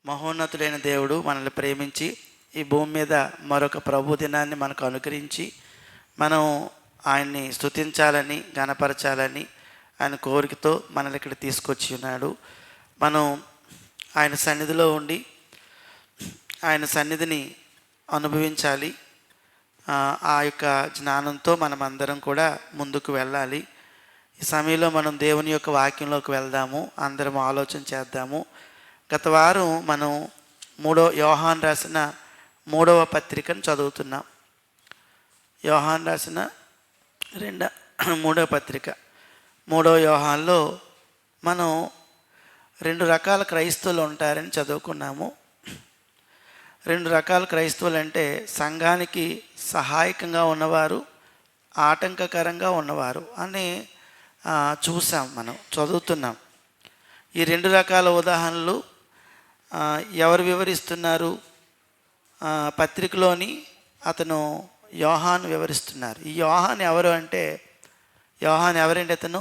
మహోన్నతుడైన దేవుడు మనల్ని ప్రేమించి ఈ భూమి మీద మరొక ప్రభు దినాన్ని మనకు అనుగ్రహించి మనం ఆయన్ని స్తుతించాలని ఘనపరచాలని ఆయన కోరికతో మనల్ని ఇక్కడ తీసుకొచ్చి ఉన్నాడు. మనం ఆయన సన్నిధిలో ఉండి ఆయన సన్నిధిని అనుభవించాలి. ఆ యొక్క జ్ఞానంతో మనం అందరం కూడా ముందుకు వెళ్ళాలి. ఈ సమయంలో మనం దేవుని యొక్క వాక్యంలోకి వెళ్దాము, అందరం ఆలోచన చేద్దాము. గత వారం మనం యోహాను రాసిన 3వ పత్రికను చదువుతున్నాం. యోహాను రాసిన 3వ పత్రిక 3వ యోహానులో మనం 2 రకాల క్రైస్తవులు ఉంటారని చదువుకున్నాము. 2 రకాల క్రైస్తవులు అంటే సంఘానికి సహాయకంగా ఉన్నవారు, ఆటంకకరంగా ఉన్నవారు అని చూసాం, మనం చదువుతున్నాం. ఈ 2 రకాల ఉదాహరణలు ఎవరు వివరిస్తున్నారు? పత్రికలోని అతను యోహాను వివరిస్తున్నారు. ఈ యోహాను ఎవరు అంటే, యోహాను ఎవరండి? అతను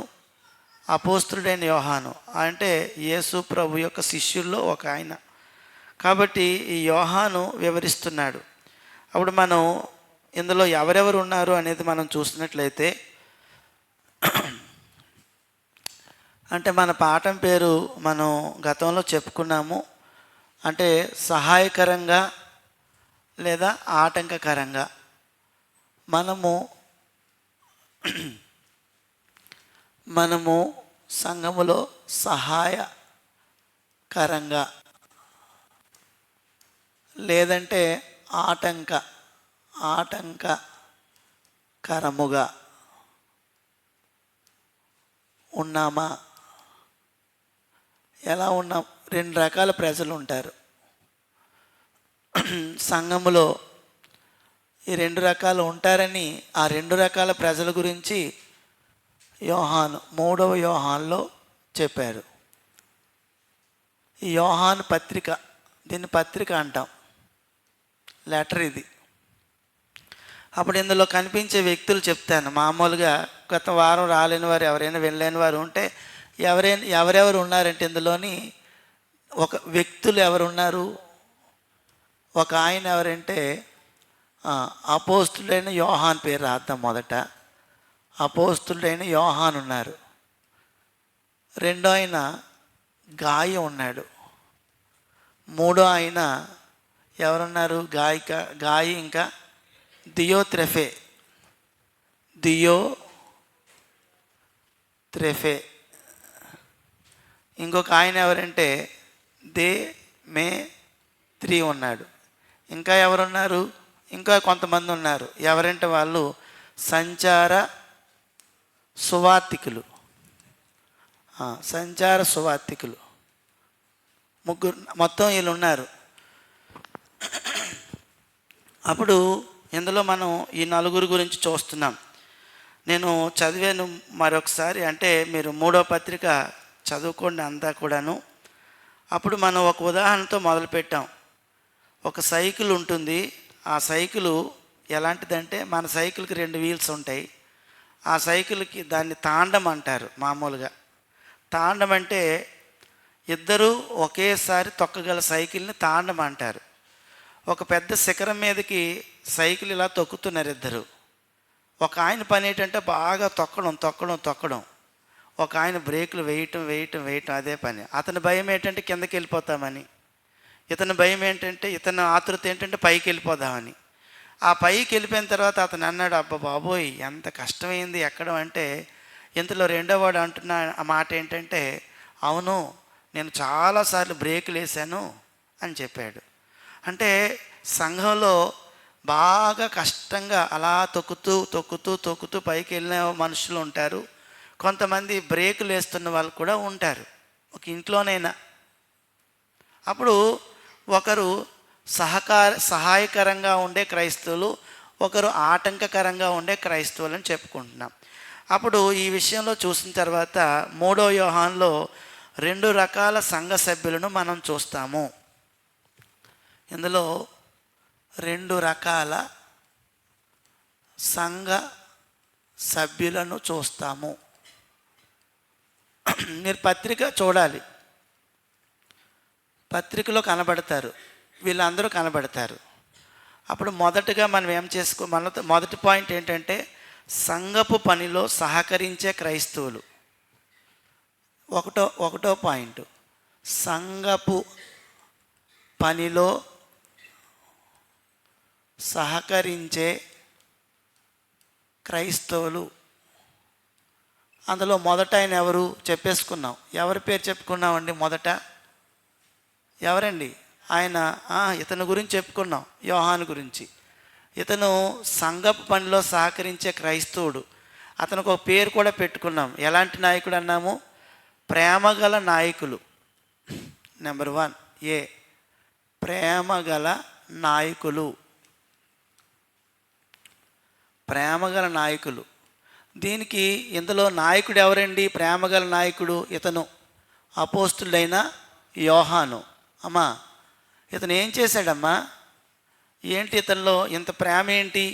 అపోస్తులుడైన యోహాను, అంటే యేసు ప్రభు యొక్క శిష్యుల్లో ఒక ఆయన. కాబట్టి ఈ యోహాను వివరిస్తున్నాడు. అప్పుడు మనం ఇందులో ఎవరెవరు ఉన్నారు అనేది మనం చూసినట్లయితే, అంటే మన పాఠం పేరు మనం గతంలో చెప్పుకున్నాము, అంటే సహాయకరంగా లేదా ఆటంకకరంగా. మనము సంఘములో సహాయకరంగా లేదంటే ఆటంకకరముగా ఉన్నామా? ఎలా ఉన్నాం? 2 రకాల ప్రజలు ఉంటారు సంఘములో. ఈ 2 రకాలు ఉంటారని ఆ 2 రకాల ప్రజల గురించి యోహాను 3వ యోహానులో చెప్పారు. ఈ యోహాను పత్రిక, దీన్ని పత్రిక అంటాం, లెటర్ ఇది. అప్పుడు ఇందులో కనిపించే వ్యక్తులు చెప్తాను. మామూలుగా గత వారం రాలేని వారు, ఎవరైనా వెళ్ళలేని వారు ఉంటే ఎవరెవరు ఉన్నారంటే ఇందులోని ఒక వ్యక్తులు ఎవరున్నారు? ఒక ఆయన ఎవరంటే అపోస్తుడైన యోహాను పేరు రాద్దాం. మొదట అపోస్తుడైన యోహాను ఉన్నారు. రెండో ఆయన గాయి ఉన్నాడు. మూడో ఆయన ఎవరున్నారు? గాయి ఇంకా దియోత్రెఫే. ఇంకొక ఆయన ఎవరంటే దే-మే-త్రి ఉన్నాడు. ఇంకా ఎవరున్నారు? ఇంకా కొంతమంది ఉన్నారు. ఎవరంటే వాళ్ళు సంచార సువార్థికులు. ముగ్గురు, మొత్తం వీళ్ళు ఉన్నారు. అప్పుడు ఇందులో మనం ఈ 4 గురించి చూస్తున్నాం. నేను చదివాను మరొకసారి, అంటే మీరు 3వ పత్రిక చదువుకోండి అంతా కూడాను. అప్పుడు మనం ఒక ఉదాహరణతో మొదలుపెట్టాం. ఒక సైకిల్ ఉంటుంది. ఆ సైకిలు ఎలాంటిదంటే, మన సైకిల్కి 2 వీల్స్ ఉంటాయి. ఆ సైకిల్కి దాన్ని తాండం అంటారు. మామూలుగా తాండం అంటే ఇద్దరు ఒకేసారి తొక్కగల సైకిల్ని తాండం అంటారు. ఒక పెద్ద శిఖరం మీదకి సైకిల్ ఇలా తొక్కుతున్నారు ఇద్దరు. ఒక ఆయన పని ఏంటంటే బాగా తొక్కడం. ఒక ఆయన బ్రేకులు వేయటం అదే పని. అతని భయం ఏంటంటే కిందకి వెళ్ళిపోతామని. ఇతని భయం ఏంటంటే, ఇతని ఆతృత ఏంటంటే పైకి వెళ్ళిపోదామని. ఆ పైకి వెళ్ళిపోయిన తర్వాత అతను అన్నాడు, అబ్బా బాబోయ్ ఎంత కష్టమైంది ఎక్కడం అంటే. ఇంతలో రెండో వాడు అంటున్న ఆ మాట ఏంటంటే, అవును నేను చాలాసార్లు బ్రేకులు వేసాను అని చెప్పాడు. అంటే సంఘంలో బాగా కష్టంగా అలా తొక్కుతూ పైకి వెళ్ళిన మనుషులు ఉంటారు. కొంతమంది బ్రేకులు వేస్తున్న వాళ్ళు కూడా ఉంటారు, ఒక ఇంట్లోనైనా. అప్పుడు ఒకరు సహాయకరంగా ఉండే క్రైస్తవులు, ఒకరు ఆటంకకరంగా ఉండే క్రైస్తవులు అని చెప్పుకుంటున్నాం. అప్పుడు ఈ విషయంలో చూసిన తర్వాత 3వ యోహానులో 2 రకాల సంఘ సభ్యులను మనం చూస్తాము. ఇందులో 2 రకాల సంఘ సభ్యులను చూస్తాము. మీరు పత్రిక చూడాలి. పత్రికలో కనబడతారు, వీళ్ళందరూ కనబడతారు. అప్పుడు మొదటగా మనం ఏం మొదటి పాయింట్ ఏంటంటే సంఘపు పనిలో సహకరించే క్రైస్తవులు. ఒకటో పాయింట్, సంఘపు పనిలో సహకరించే క్రైస్తవులు. అందులో మొదట ఆయన ఎవరు చెప్పేసుకున్నాం. ఎవరి పేరు చెప్పుకున్నామండి? మొదట ఎవరండి ఆయన? ఇతని గురించి చెప్పుకున్నాం, యోహాను గురించి. ఇతను సంఘపు పనిలో సహకరించే క్రైస్తవుడు. అతనికి ఒక పేరు కూడా పెట్టుకున్నాం. ఎలాంటి నాయకుడు అన్నాము? ప్రేమగల నాయకులు. నెంబర్ 1 ఏ ప్రేమగల నాయకులు. ప్రేమగల నాయకులు. దీనికి ఇందులో నాయకుడు ఎవరండి? ప్రేమగల నాయకుడు ఇతను అపోస్తుడైన యోహాను. అమ్మా, ఇతను ఏం చేశాడమ్మా? ఏంటి ఇతనిలో ఇంత ప్రేమ ఏంటి?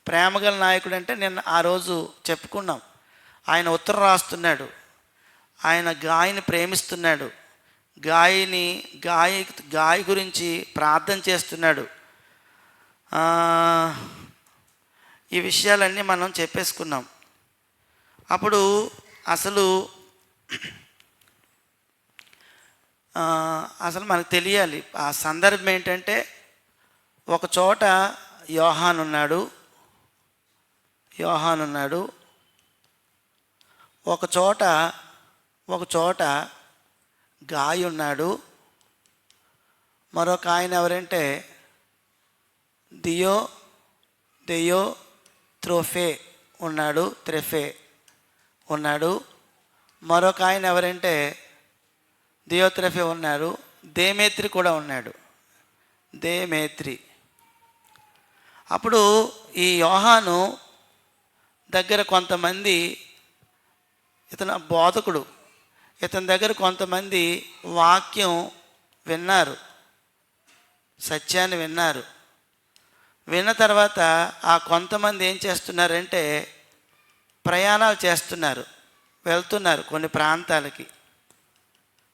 ప్రేమగల నాయకుడు అంటే నిన్న ఆ రోజు చెప్పుకున్నాం. ఆయన ఉత్తరం రాస్తున్నాడు, ఆయన గాయని ప్రేమిస్తున్నాడు, గాయ గురించి ప్రార్థన చేస్తున్నాడు. ఈ విషయాలన్నీ మనం చెప్పేసుకున్నాం. అప్పుడు అసలు మనకు తెలియాలి ఆ సందర్భం ఏంటంటే, ఒక చోట యోహాను ఉన్నాడు, ఒక చోట గాయి ఉన్నాడు, మరొక ఆయన ఎవరంటే దెయో త్రెఫే ఉన్నాడు. మరొక ఆయన ఎవరంటే దియోత్రెఫే ఉన్నారు. దేమేత్రి కూడా ఉన్నాడు, దేమేత్రి. అప్పుడు ఈ యోహాను దగ్గర కొంతమంది, ఇతను బోధకుడు, ఇతని దగ్గర కొంతమంది వాక్యం విన్నారు, సత్యాన్ని విన్నారు. విన్న తర్వాత ఆ కొంతమంది ఏం చేస్తున్నారంటే ప్రయాణాలు చేస్తున్నారు, వెళ్తున్నారు కొన్ని ప్రాంతాలకి.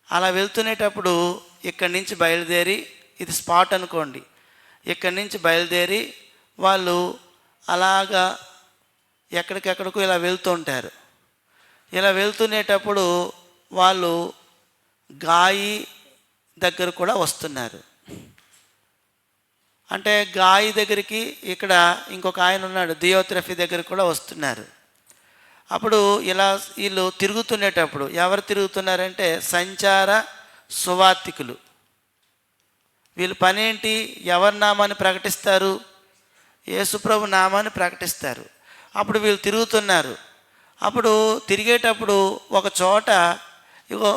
అలా వెళ్తునేటప్పుడు ఇక్కడి నుంచి బయలుదేరి, ఇది స్పాట్ అనుకోండి, ఇక్కడి నుంచి బయలుదేరి వాళ్ళు అలాగా ఎక్కడికెక్కడికో ఇలా వెళ్తుంటారు. ఇలా వెళ్తునేటప్పుడు వాళ్ళు గాయి దగ్గర కూడా వస్తున్నారు. అంటే గాయి దగ్గరికి ఇక్కడ ఇంకొక ఆయన ఉన్నాడు, దియోత్రెఫీ దగ్గర కూడా వస్తున్నారు. అప్పుడు ఇలా వీళ్ళు తిరుగుతునేటప్పుడు ఎవరు తిరుగుతున్నారంటే సంచార సువార్తికులు. వీళ్ళ పని ఏంటి? ఎవరి నామాన్ని ప్రకటిస్తారు? యేసుప్రభు నామాన్ని ప్రకటిస్తారు. అప్పుడు వీళ్ళు తిరుగుతున్నారు. అప్పుడు తిరిగేటప్పుడు ఒక చోట ఇగో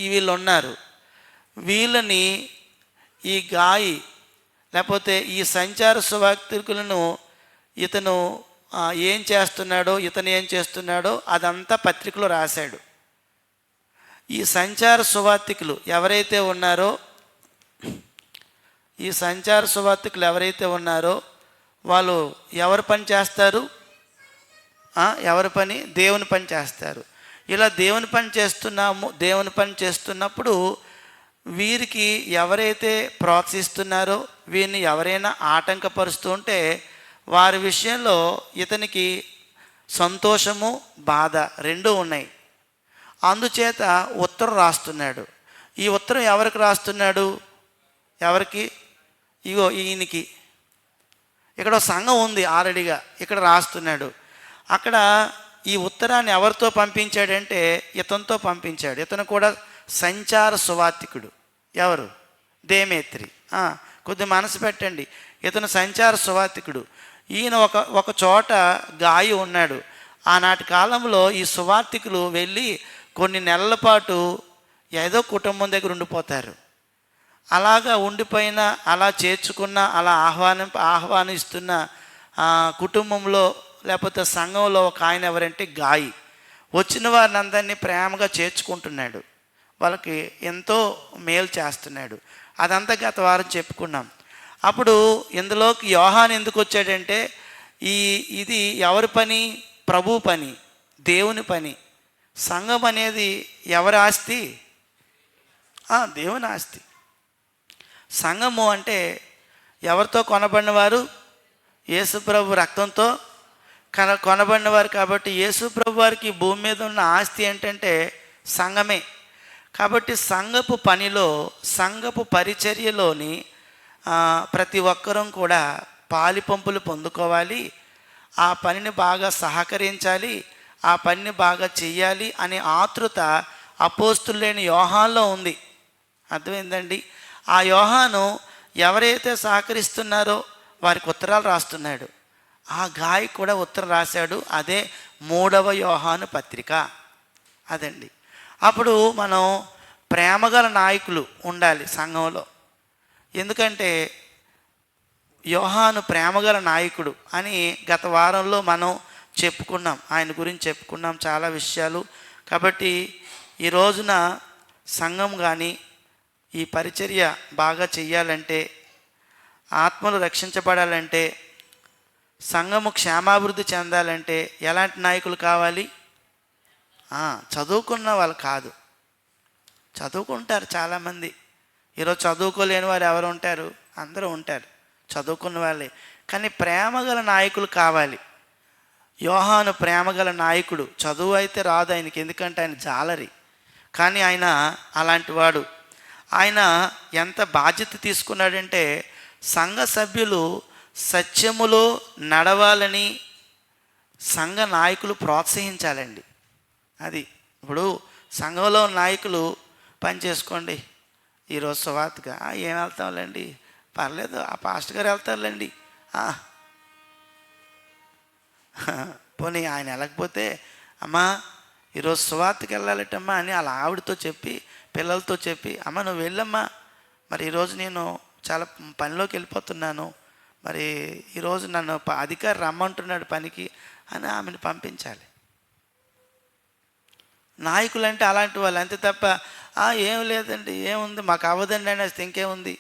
ఈ వీళ్ళు ఉన్నారు. వీళ్ళని ఈ గాయి లేకపోతే ఈ సంచార సువార్తికులను ఇతను ఏం చేస్తున్నాడో అదంతా పత్రికలో రాశాడు. ఈ సంచార సువార్తికులు ఎవరైతే ఉన్నారో వాళ్ళు ఎవరి పని చేస్తారు? ఎవరి పని? దేవుని పని చేస్తారు. ఇలా దేవుని పని చేస్తున్నప్పుడు వీరికి ఎవరైతే ప్రోత్సహిస్తున్నారో, వీరిని ఎవరైనా ఆటంకపరుస్తూ ఉంటే వారి విషయంలో ఇతనికి సంతోషము, బాధ రెండూ ఉన్నాయి. అందుచేత ఉత్తరం రాస్తున్నాడు. ఈ ఉత్తరం ఎవరికి రాస్తున్నాడు? ఎవరికి? ఇగో ఈయనకి. ఇక్కడ సంఘం ఉంది ఆల్రెడీగా, ఇక్కడ రాస్తున్నాడు. అక్కడ ఈ ఉత్తరాన్ని ఎవరితో పంపించాడంటే ఇతనితో పంపించాడు. ఇతను కూడా సంచార సువార్తికుడు. ఎవరు? దేమేత్రి. కొద్ది మనసు పెట్టండి, ఇతను సంచార సువార్తికుడు. ఈయన ఒక చోట గాయి ఉన్నాడు. ఆనాటి కాలంలో ఈ సువార్తికులు వెళ్ళి కొన్ని నెలల పాటు ఏదో కుటుంబం దగ్గర ఉండిపోతారు. అలాగా ఉండిపోయిన, అలా చేర్చుకున్న, అలా ఆహ్వానిస్తున్న కుటుంబంలో లేకపోతే సంఘంలో ఒక ఆయన ఎవరంటే గాయి. వచ్చిన వారిని అందరినీ ప్రేమగా చేర్చుకుంటున్నాడు, వాళ్ళకి ఎంతో మేలు చేస్తున్నాడు. అదంతా గత వారం చెప్పుకున్నాం. అప్పుడు ఇందులోకి యోహాను ఎందుకు వచ్చాడంటే ఇది ఎవరి పని? ప్రభు పని, దేవుని పని. సంఘం అనేది ఎవరి ఆస్తి? దేవుని ఆస్తి. సంఘము అంటే ఎవరితో కొనబడిన వారు? యేసుప్రభు రక్తంతో కొనబడిన వారు. కాబట్టి యేసుప్రభు వారికి భూమి మీద ఉన్న ఆస్తి ఏంటంటే సంఘమే. కాబట్టి సంఘపు పనిలో, సంఘపు పరిచర్యలోని ప్రతి ఒక్కరూ కూడా పాలిపంపులు పొందుకోవాలి, ఆ పనిని బాగా సహకరించాలి, ఆ పనిని బాగా చెయ్యాలి అనే ఆతృత అపోస్తులైన యోహాన్లో ఉంది. అర్థమైందండి? ఆ యోహాను ఎవరైతే సహకరిస్తున్నారో వారికి ఉత్తరాలు రాస్తున్నాడు. ఆ గాయ కూడా ఉత్తరం రాశాడు. అదే 3వ యోహాను పత్రిక. అదండి. అప్పుడు మనం ప్రేమగల నాయకులు ఉండాలి సంఘంలో. ఎందుకంటే యోహాను ప్రేమగల నాయకుడు అని గత వారంలో మనం చెప్పుకున్నాం, ఆయన గురించి చెప్పుకున్నాం చాలా విషయాలు. కాబట్టి ఈ రోజున సంఘం కానీ ఈ పరిచర్య బాగా చెయ్యాలంటే, ఆత్మలు రక్షించబడాలంటే, సంఘము క్షేమాభివృద్ధి చెందాలంటే ఎలాంటి నాయకులు కావాలి? చదువుకున్న వాళ్ళు కాదు. చదువుకుంటారు చాలామంది. ఈరోజు చదువుకోలేని వారు ఎవరు ఉంటారు? అందరూ ఉంటారు, చదువుకున్న వాళ్ళే. కానీ ప్రేమగల నాయకులు కావాలి. యోహాను ప్రేమగల నాయకుడు. చదువు అయితే రాదు ఆయనకి, ఎందుకంటే ఆయన జాలరి. కానీ ఆయన అలాంటి వాడు. ఆయన ఎంత బాధ్యత తీసుకున్నాడంటే సంఘ సభ్యులు సత్యములో నడవాలని సంఘ నాయకులు ప్రోత్సహించాలండి. అది ఇప్పుడు సంఘంలో నాయకులు పని చేసుకోండి, ఈరోజు సువార్తగా ఏం వెళ్తాంలేండి, పర్లేదు ఆ పాస్టర్ గారు వెళ్తారులేండి, పోనీ ఆయన వెళ్ళకపోతే అమ్మా ఈరోజు సువార్తకి వెళ్ళాలటమ్మా అని అలా ఆవిడతో చెప్పి, పిల్లలతో చెప్పి, అమ్మ నువ్వు వెళ్ళమ్మా, మరి ఈరోజు నేను చాలా పనిలోకి వెళ్ళిపోతున్నాను, మరి ఈరోజు నన్ను అధికారి రమ్మంటున్నాడు పనికి అని ఆమెను పంపించాలి. నాయకులు అంటే అలాంటి వాళ్ళు. అంతే తప్ప ఏం లేదండి, ఏముంది మాకు అవ్వదండి అనేసి ఇంకేముంది.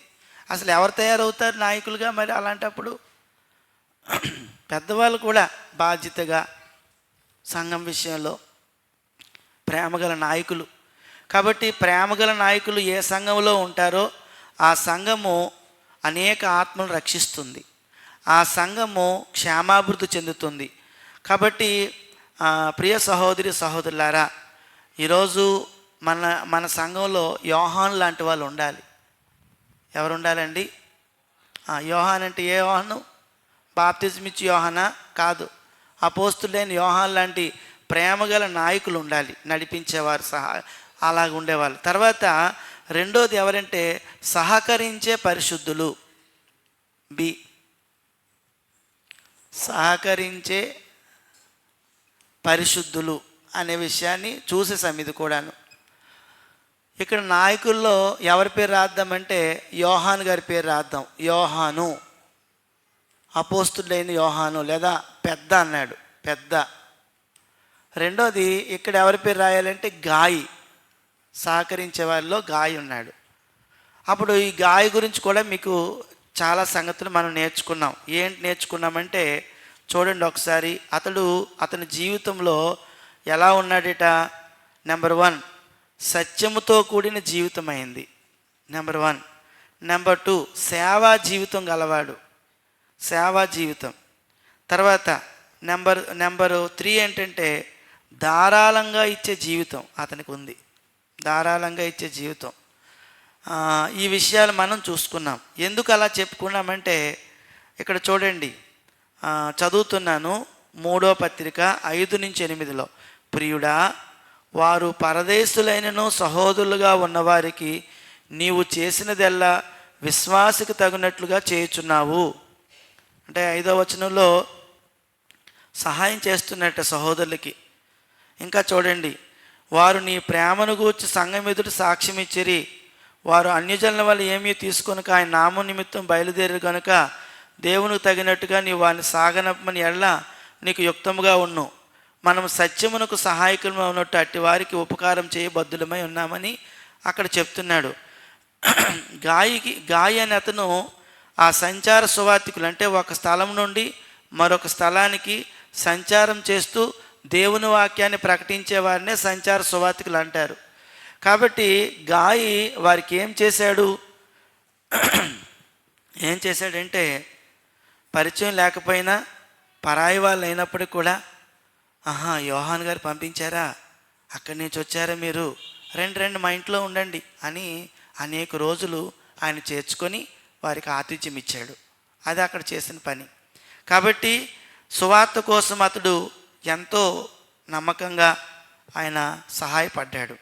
అసలు ఎవరు తయారవుతారు నాయకులుగా? మరి అలాంటప్పుడు పెద్దవాళ్ళు కూడా బాధ్యతగా సంఘం విషయంలో ప్రేమగల నాయకులు. కాబట్టి ప్రేమగల నాయకులు ఏ సంఘంలో ఉంటారో ఆ సంఘము అనేక ఆత్మలు రక్షిస్తుంది, ఆ సంఘము క్షేమాభివృద్ధి చెందుతుంది. కాబట్టి ప్రియ సహోదరి సహోదరులారా, ఈరోజు మన సంఘంలో యోహాను లాంటి వాళ్ళు ఉండాలి. ఎవరు ఉండాలండి? యోహాన్ అంటే ఏ యోహాను? బాప్తిజం ఇచ్చి యోహానా? కాదు. అపోస్తులైన యోహాన్ లాంటి ప్రేమగల నాయకులు ఉండాలి, నడిపించేవారు, అలాగ ఉండేవాళ్ళు. తర్వాత రెండోది ఎవరంటే సహకరించే పరిశుద్ధులు. సహకరించే పరిశుద్ధులు అనే విషయాన్ని చూసేసాం. ఇది కూడాను ఇక్కడ నాయకుల్లో ఎవరి పేరు రాద్దామంటే యోహాను గారి పేరు రాద్దాం. యోహాను, అపోస్తులైన యోహాను, లేదా పెద్ద అన్నాడు, పెద్ద. రెండోది ఇక్కడ ఎవరి పేరు రాయాలంటే గాయి, సహకరించే వారిలో గాయి ఉన్నాడు. అప్పుడు ఈ గాయ గురించి కూడా మీకు చాలా సంగతులు మనం నేర్చుకున్నాం. ఏంటి నేర్చుకున్నామంటే చూడండి ఒకసారి. అతని జీవితంలో ఎలా ఉన్నాడట? నెంబర్ 1, సత్యముతో కూడిన జీవితం అయింది, నెంబర్ 1. నెంబర్ 2, సేవా జీవితం గలవాడు, సేవా జీవితం. తర్వాత నెంబర్ 3 ఏంటంటే ధారాళంగా ఇచ్చే జీవితం అతనికి ఉంది, ధారాళంగా ఇచ్చే జీవితం. ఈ విషయాలు మనం చూసుకున్నాం. ఎందుకు అలా చెప్పుకున్నామంటే ఇక్కడ చూడండి, చదువుతున్నాను 3వ పత్రిక 5-8. ప్రియుడా, వారు పరదేశులైనను సహోదరులుగా ఉన్నవారికి నీవు చేసినదెల్లా విశ్వాసకు తగినట్లుగా చేయుచున్నావు. అంటే 5వ వచనంలో సహాయం చేస్తున్నట్ట సహోదరులకి. ఇంకా చూడండి, వారు నీ ప్రేమను గూర్చి సంఘం ఎదుట సాక్ష్యం ఇచ్చిరి. వారు అన్యజనుల వల్ల ఏమీ తీసుకొనక ఆయన నామం నిమిత్తం బయలుదేరి కనుక దేవునికి తగినట్టుగా నీ వారిని సాగనప్పని ఎడల నీకు యుక్తముగా ఉన్ను. మనం సత్యమునకు సహాయకులమై ఉన్నట్టు అట్టి వారికి ఉపకారం చేయబద్ధులమై ఉన్నామని అక్కడ చెప్తున్నాడు. గాయి అనే అతను ఆ సంచార సువార్తికులు, అంటే ఒక స్థలం నుండి మరొక స్థలానికి సంచారం చేస్తూ దేవుని వాక్యాన్ని ప్రకటించే వారినే సంచార సువార్తికులు అంటారు. కాబట్టి గాయి వారికి ఏం చేశాడంటే పరిచయం లేకపోయినా పరాయి వాళ్ళు అయినప్పటికీ కూడా, యోహాన్ గారు పంపించారా, అక్కడి నుంచి వచ్చారా మీరు, రండి మా ఇంట్లో ఉండండి అని అనేక రోజులు ఆయన చేర్చుకొని వారికి ఆతిథ్యం ఇచ్చాడు. అది అక్కడ చేసిన పని. కాబట్టి సువార్త కోసం అతడు ఎంతో నమ్మకంగా ఆయన సహాయపడ్డాడు.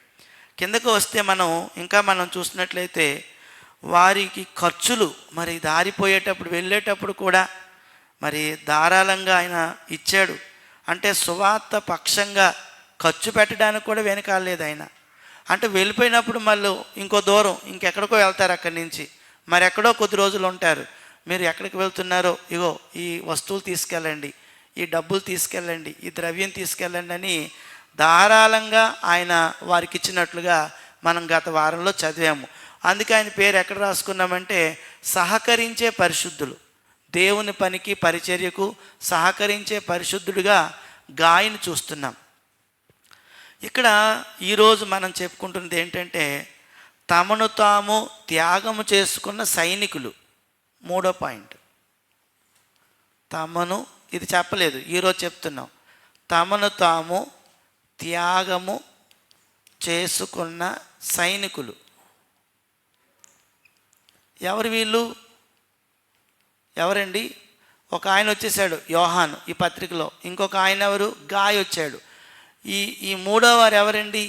కిందకు వస్తే మనం చూసినట్లయితే వారికి ఖర్చులు మరి దారిపోయేటప్పుడు వెళ్ళేటప్పుడు కూడా మరి ధారాళంగా ఆయన ఇచ్చాడు. అంటే సువార్త పక్షంగా ఖర్చు పెట్టడానికి కూడా వెనకాలేదు ఆయన. అంటే వెళ్ళిపోయినప్పుడు మళ్ళీ ఇంకో దూరం ఇంకెక్కడికో వెళ్తారు, అక్కడి నుంచి మరి ఎక్కడో కొద్ది రోజులు ఉంటారు. మీరు ఎక్కడికి వెళ్తున్నారో, ఇగో ఈ వస్తువులు తీసుకెళ్ళండి, ఈ డబ్బులు తీసుకెళ్ళండి, ఈ ద్రవ్యం తీసుకెళ్ళండి అని ధారాళంగా ఆయన వారికి ఇచ్చినట్లుగా మనం గత వారంలో చదివాము. అందుకే ఆయన పేరు ఎక్కడ రాసుకున్నామంటే సహకరించే పరిశుద్ధులు. దేవుని పనికి పరిచర్యకు సహకరించే పరిశుద్ధుడిగా గాయని చూస్తున్నాం. ఇక్కడ ఈరోజు మనం చెప్పుకుంటున్నది ఏంటంటే తమను తాము త్యాగము చేసుకున్న సైనికులు. 3వ పాయింట్, ఇది చెప్పలేదు, ఈరోజు చెప్తున్నాం. తమను తాము త్యాగము చేసుకున్న సైనికులు. ఎవరు వీళ్ళు? ఎవరండి? ఒక ఆయన వచ్చేసాడు యోహాను ఈ పత్రికలో, ఇంకొక ఆయన ఎవరు? గాయ వచ్చాడు. ఈ మూడో వారు ఎవరండి?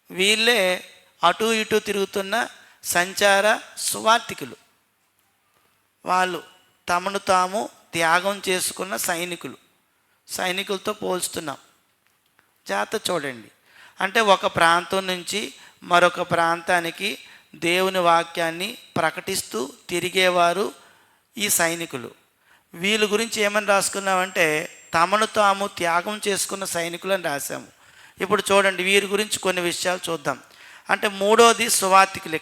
వీళ్ళే అటు ఇటు తిరుగుతున్న సంచార సువార్థికులు. వాళ్ళు తమను తాము త్యాగం చేసుకున్న సైనికులతో పోల్చుతున్నాం. జాగ్రత్త చూడండి. అంటే ఒక ప్రాంతం నుంచి మరొక ప్రాంతానికి దేవుని వాక్యాన్ని ప్రకటిస్తూ తిరిగేవారు ఈ సైనికులు. వీళ్ళ గురించి ఏమని రాసుకున్నామంటే తమను తాము త్యాగం చేసుకున్న సైనికులు అని రాశాము. ఇప్పుడు చూడండి, వీరి గురించి కొన్ని విషయాలు చూద్దాం. అంటే మూడోది సువార్తికులు.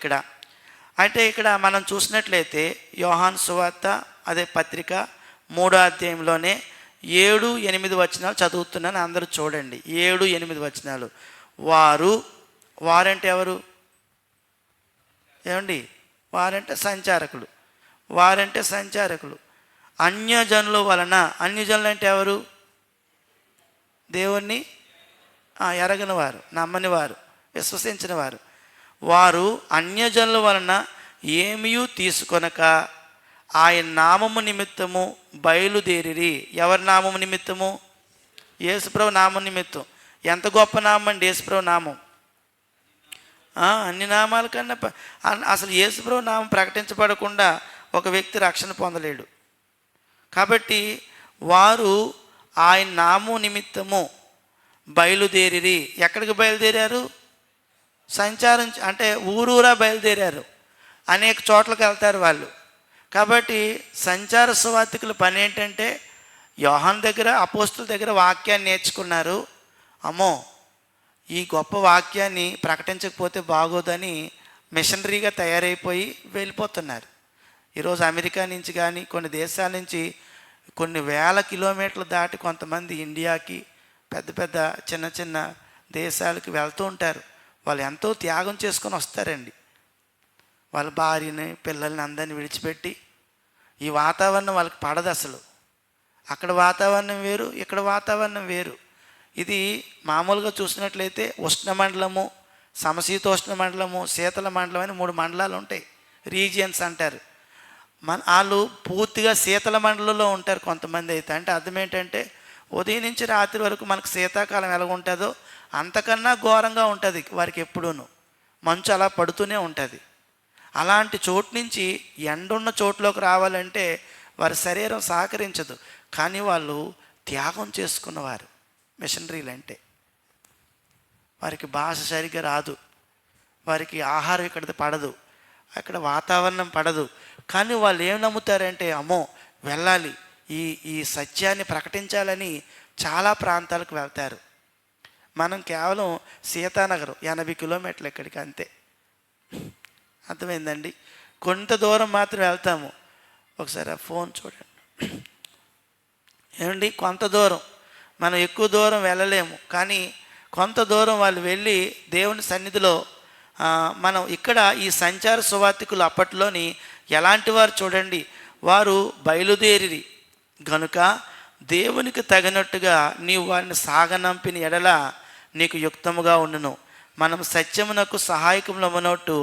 ఇక్కడ మనం చూసినట్లయితే యోహాను సువార్త అదే పత్రిక 3వ అధ్యాయంలోనే 7-8 వచనాలు చదువుతున్నాను, అందరూ చూడండి. 7-8 వచనాలు. వారంటే ఎవరు? ఏమండి? వారంటే సంచారకులు. అన్యజనుల వలన, అన్యజనులు అంటే ఎవరు? దేవుణ్ణి ఎరగని వారు, నమ్మని వారు, విశ్వసించిన వారు. వారు అన్యజనుల వలన ఏమీ తీసుకొనక ఆయన నామము నిమిత్తము బయలుదేరిరి. ఎవరి నామము నిమిత్తము? యేసుప్రభు నామం నిమిత్తం. ఎంత గొప్ప నామం అండి యేసుప్రభు నామం! అన్ని నామాల కన్నా అసలు యేసుప్రభు నామం ప్రకటించబడకుండా ఒక వ్యక్తి రక్షణ పొందలేడు. కాబట్టి వారు ఆయన నామం నిమిత్తము బయలుదేరిరి. ఎక్కడికి బయలుదేరారు? సంచారం, అంటే ఊరూరా బయలుదేరారు. అనేక చోట్లకు వెళ్తారు వాళ్ళు. కాబట్టి సంచార సువార్థికుల పని ఏంటంటే యోహాను దగ్గర, అపోస్తుల దగ్గర వాక్యాన్ని నేర్చుకున్నారు. అమ్మో, ఈ గొప్ప వాక్యాన్ని ప్రకటించకపోతే బాగోదని మిషనరీగా తయారైపోయి వెళ్ళిపోతున్నారు. ఈరోజు అమెరికా నుంచి కానీ కొన్ని దేశాల నుంచి కొన్ని వేల కిలోమీటర్లు దాటి కొంతమంది ఇండియాకి, పెద్ద చిన్న దేశాలకు వెళ్తూ ఉంటారు. వాళ్ళు ఎంతో త్యాగం చేసుకొని వస్తారండి. వాళ్ళ భార్యని, పిల్లల్ని అందరిని విడిచిపెట్టి. ఈ వాతావరణం వాళ్ళకి పడదు అసలు. అక్కడ వాతావరణం వేరు, ఇక్కడ వాతావరణం వేరు. ఇది మామూలుగా చూసినట్లయితే ఉష్ణమండలము, సమశీతోష్ణ మండలము, శీతల మండలం అని 3 మండలాలు ఉంటాయి. రీజియన్స్ అంటారు. వాళ్ళు పూర్తిగా శీతల మండలంలో ఉంటారు కొంతమంది అయితే. అంటే అర్థం ఏంటంటే ఉదయం నుంచి రాత్రి వరకు మనకు శీతాకాలం ఎలా ఉంటుందో అంతకన్నా ఘోరంగా ఉంటుంది వారికి. ఎప్పుడూను మంచు అలా పడుతూనే ఉంటుంది. అలాంటి చోటు నుంచి ఎండున్న చోట్లోకి రావాలంటే వారి శరీరం సహకరించదు. కానీ వాళ్ళు త్యాగం చేసుకున్నవారు మిషనరీలు. అంటే వారికి భాష సరిగ్గా రాదు, వారికి ఆహారం ఇక్కడ పడదు, అక్కడ వాతావరణం పడదు. కానీ వాళ్ళు ఏం నమ్ముతారంటే అమ్మో వెళ్ళాలి, ఈ సత్యాన్ని ప్రకటించాలని చాలా ప్రాంతాలకు వెళ్తారు. మనం కేవలం సీతానగరం 80 కిలోమీటర్లు ఇక్కడికి, అంతే. అర్థమైందండి? కొంత దూరం మాత్రం వెళ్తాము. ఒకసారి ఆ ఫోన్ చూడండి. ఏమండి, కొంత దూరం, మనం ఎక్కువ దూరం వెళ్ళలేము. కానీ కొంత దూరం వాళ్ళు వెళ్ళి దేవుని సన్నిధిలో మనం ఇక్కడ ఈ సంచార సువార్తికులు అప్పట్లోని ఎలాంటి వారు చూడండి, వారు బయలుదేరి గనుక దేవునికి తగినట్టుగా నీవు వారిని సాగనంపిన ఎడల నీకు యుక్తముగా ఉండును. మనం సత్యమునకు సహాయకములమనట్టు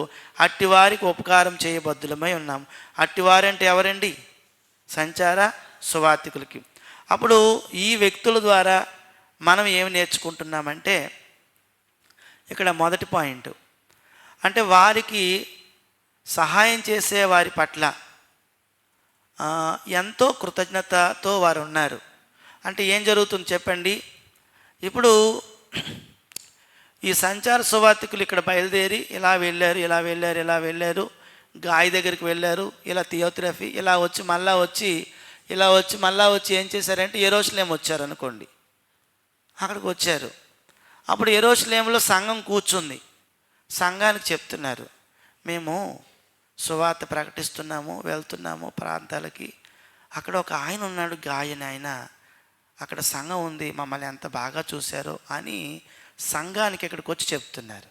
అట్టివారికి ఉపకారం చేయబద్దులమై ఉన్నాం. అట్టివారంటే ఎవరండి? సంచార సువార్తికులకి. అప్పుడు ఈ వ్యక్తుల ద్వారా మనం ఏమి నేర్చుకుంటున్నామంటే, ఇక్కడ మొదటి పాయింట్ అంటే వారికి సహాయం చేసే వారి పట్ల ఎంతో కృతజ్ఞతతో వారు ఉన్నారు. అంటే ఏం జరుగుతుంది చెప్పండి. ఇప్పుడు ఈ సంచార సువార్తికులు ఇక్కడ బయలుదేరి ఇలా వెళ్ళారు, గాయ దగ్గరికి వెళ్ళారు, ఇలా థియోగ్రఫీ ఇలా వచ్చి మళ్ళా వచ్చి ఏం చేశారంటే యెరూషలేము వచ్చారు అనుకోండి. అక్కడికి వచ్చారు. అప్పుడు యెరూషలేములో సంఘం కూర్చుంది. సంఘానికి చెప్తున్నారు, మేము సువార్త ప్రకటిస్తున్నాము, వెళ్తున్నాము ప్రాంతాలకి. అక్కడ ఒక ఆయన ఉన్నాడు, గాయని ఆయన, అక్కడ సంఘం ఉంది, మమ్మల్ని ఎంత బాగా చూశారో అని సంఘానికి ఇక్కడికి వచ్చి చెప్తున్నారు.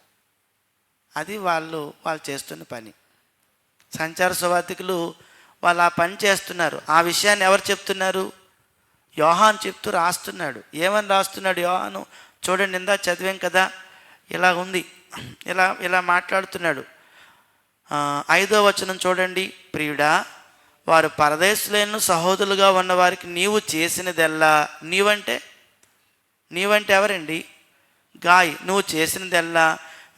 అది వాళ్ళు చేస్తున్న పని. సంచార సువార్తికులు వాళ్ళు ఆ పని చేస్తున్నారు. ఆ విషయాన్ని ఎవరు చెప్తున్నారు? యోహాను చెప్తూ రాస్తున్నాడు. ఏమని రాస్తున్నాడు యోహాను? చూడండి, ఇందా చదివాం కదా, ఇలా ఉంది, ఇలా మాట్లాడుతున్నాడు. 5వ వచనం చూడండి. ప్రియుడా, వారు పరదేశులైన సహోదరులుగా ఉన్న వారికి నీవు చేసినదెల్లా, నీవంటే ఎవరండి? గాయ్. నువ్వు చేసినదెల్లా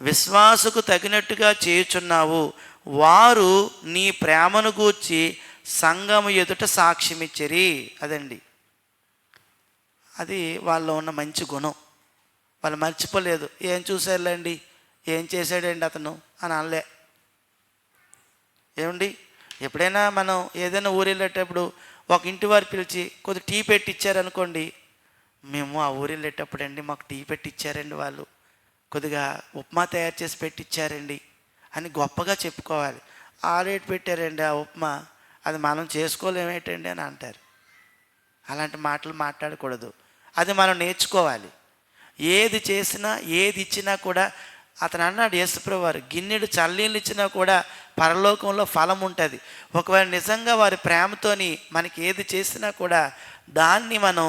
విశ్వాసకు తగినట్టుగా చేయుచున్నావు. వారు నీ ప్రేమను గూర్చి సంఘము ఎదుట సాక్ష్యమిచ్చిరి. అదండి, అది వాళ్ళలో ఉన్న మంచి గుణం. వాళ్ళు మర్చిపోలేదు. ఏం చూసారులేండి, ఏం చేశాడండి అతను అని అనలే. ఏమండి, ఎప్పుడైనా మనం ఏదైనా ఊరు వెళ్ళేటప్పుడు ఒక ఇంటి వారు పిలిచి కొద్ది టీ పెట్టి ఇచ్చారనుకోండి, మేము ఆ ఊరు వెళ్ళేటప్పుడు అండి మాకు టీ పెట్టి ఇచ్చారండి, వాళ్ళు కొద్దిగా ఉప్మా తయారు చేసి పెట్టించారండి అని గొప్పగా చెప్పుకోవాలి. ఆ రేటు పెట్టారండి ఆ ఉప్మా, అది మనం చేసుకోలేమేటండి అని అంటారు. అలాంటి మాటలు మాట్లాడకూడదు. అది మనం నేర్చుకోవాలి. ఏది చేసినా ఏది ఇచ్చినా కూడా, అతను అన్నాడు యేసుప్రభువు వారు, గిన్నెడు చల్లనీళ్ళు ఇచ్చినా కూడా పరలోకంలో ఫలం ఉంటుంది. ఒకవేళ నిజంగా వారి ప్రేమతోని మనకి ఏది చేసినా కూడా దాన్ని మనం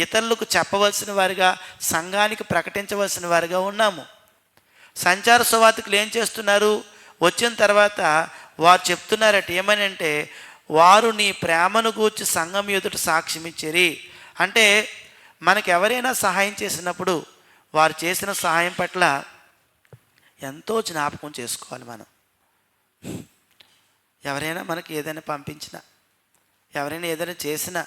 ఇతరులకు చెప్పవలసిన వారిగా, సంఘానికి ప్రకటించవలసిన వారిగా ఉన్నాము. సంచార సువార్తికులు ఏం చేస్తున్నారు? వచ్చిన తర్వాత వారు చెప్తున్నారట, ఏమని అంటే, వారు నీ ప్రేమను గూర్చి సంఘం ఎదుట సాక్ష్యం ఇచ్చిరి. అంటే మనకు ఎవరైనా సహాయం చేసినప్పుడు వారు చేసిన సహాయం పట్ల ఎంతో జ్ఞాపకం చేసుకోవాలి. మనం ఎవరైనా మనకి ఏదైనా పంపించినా, ఎవరైనా ఏదైనా చేసినా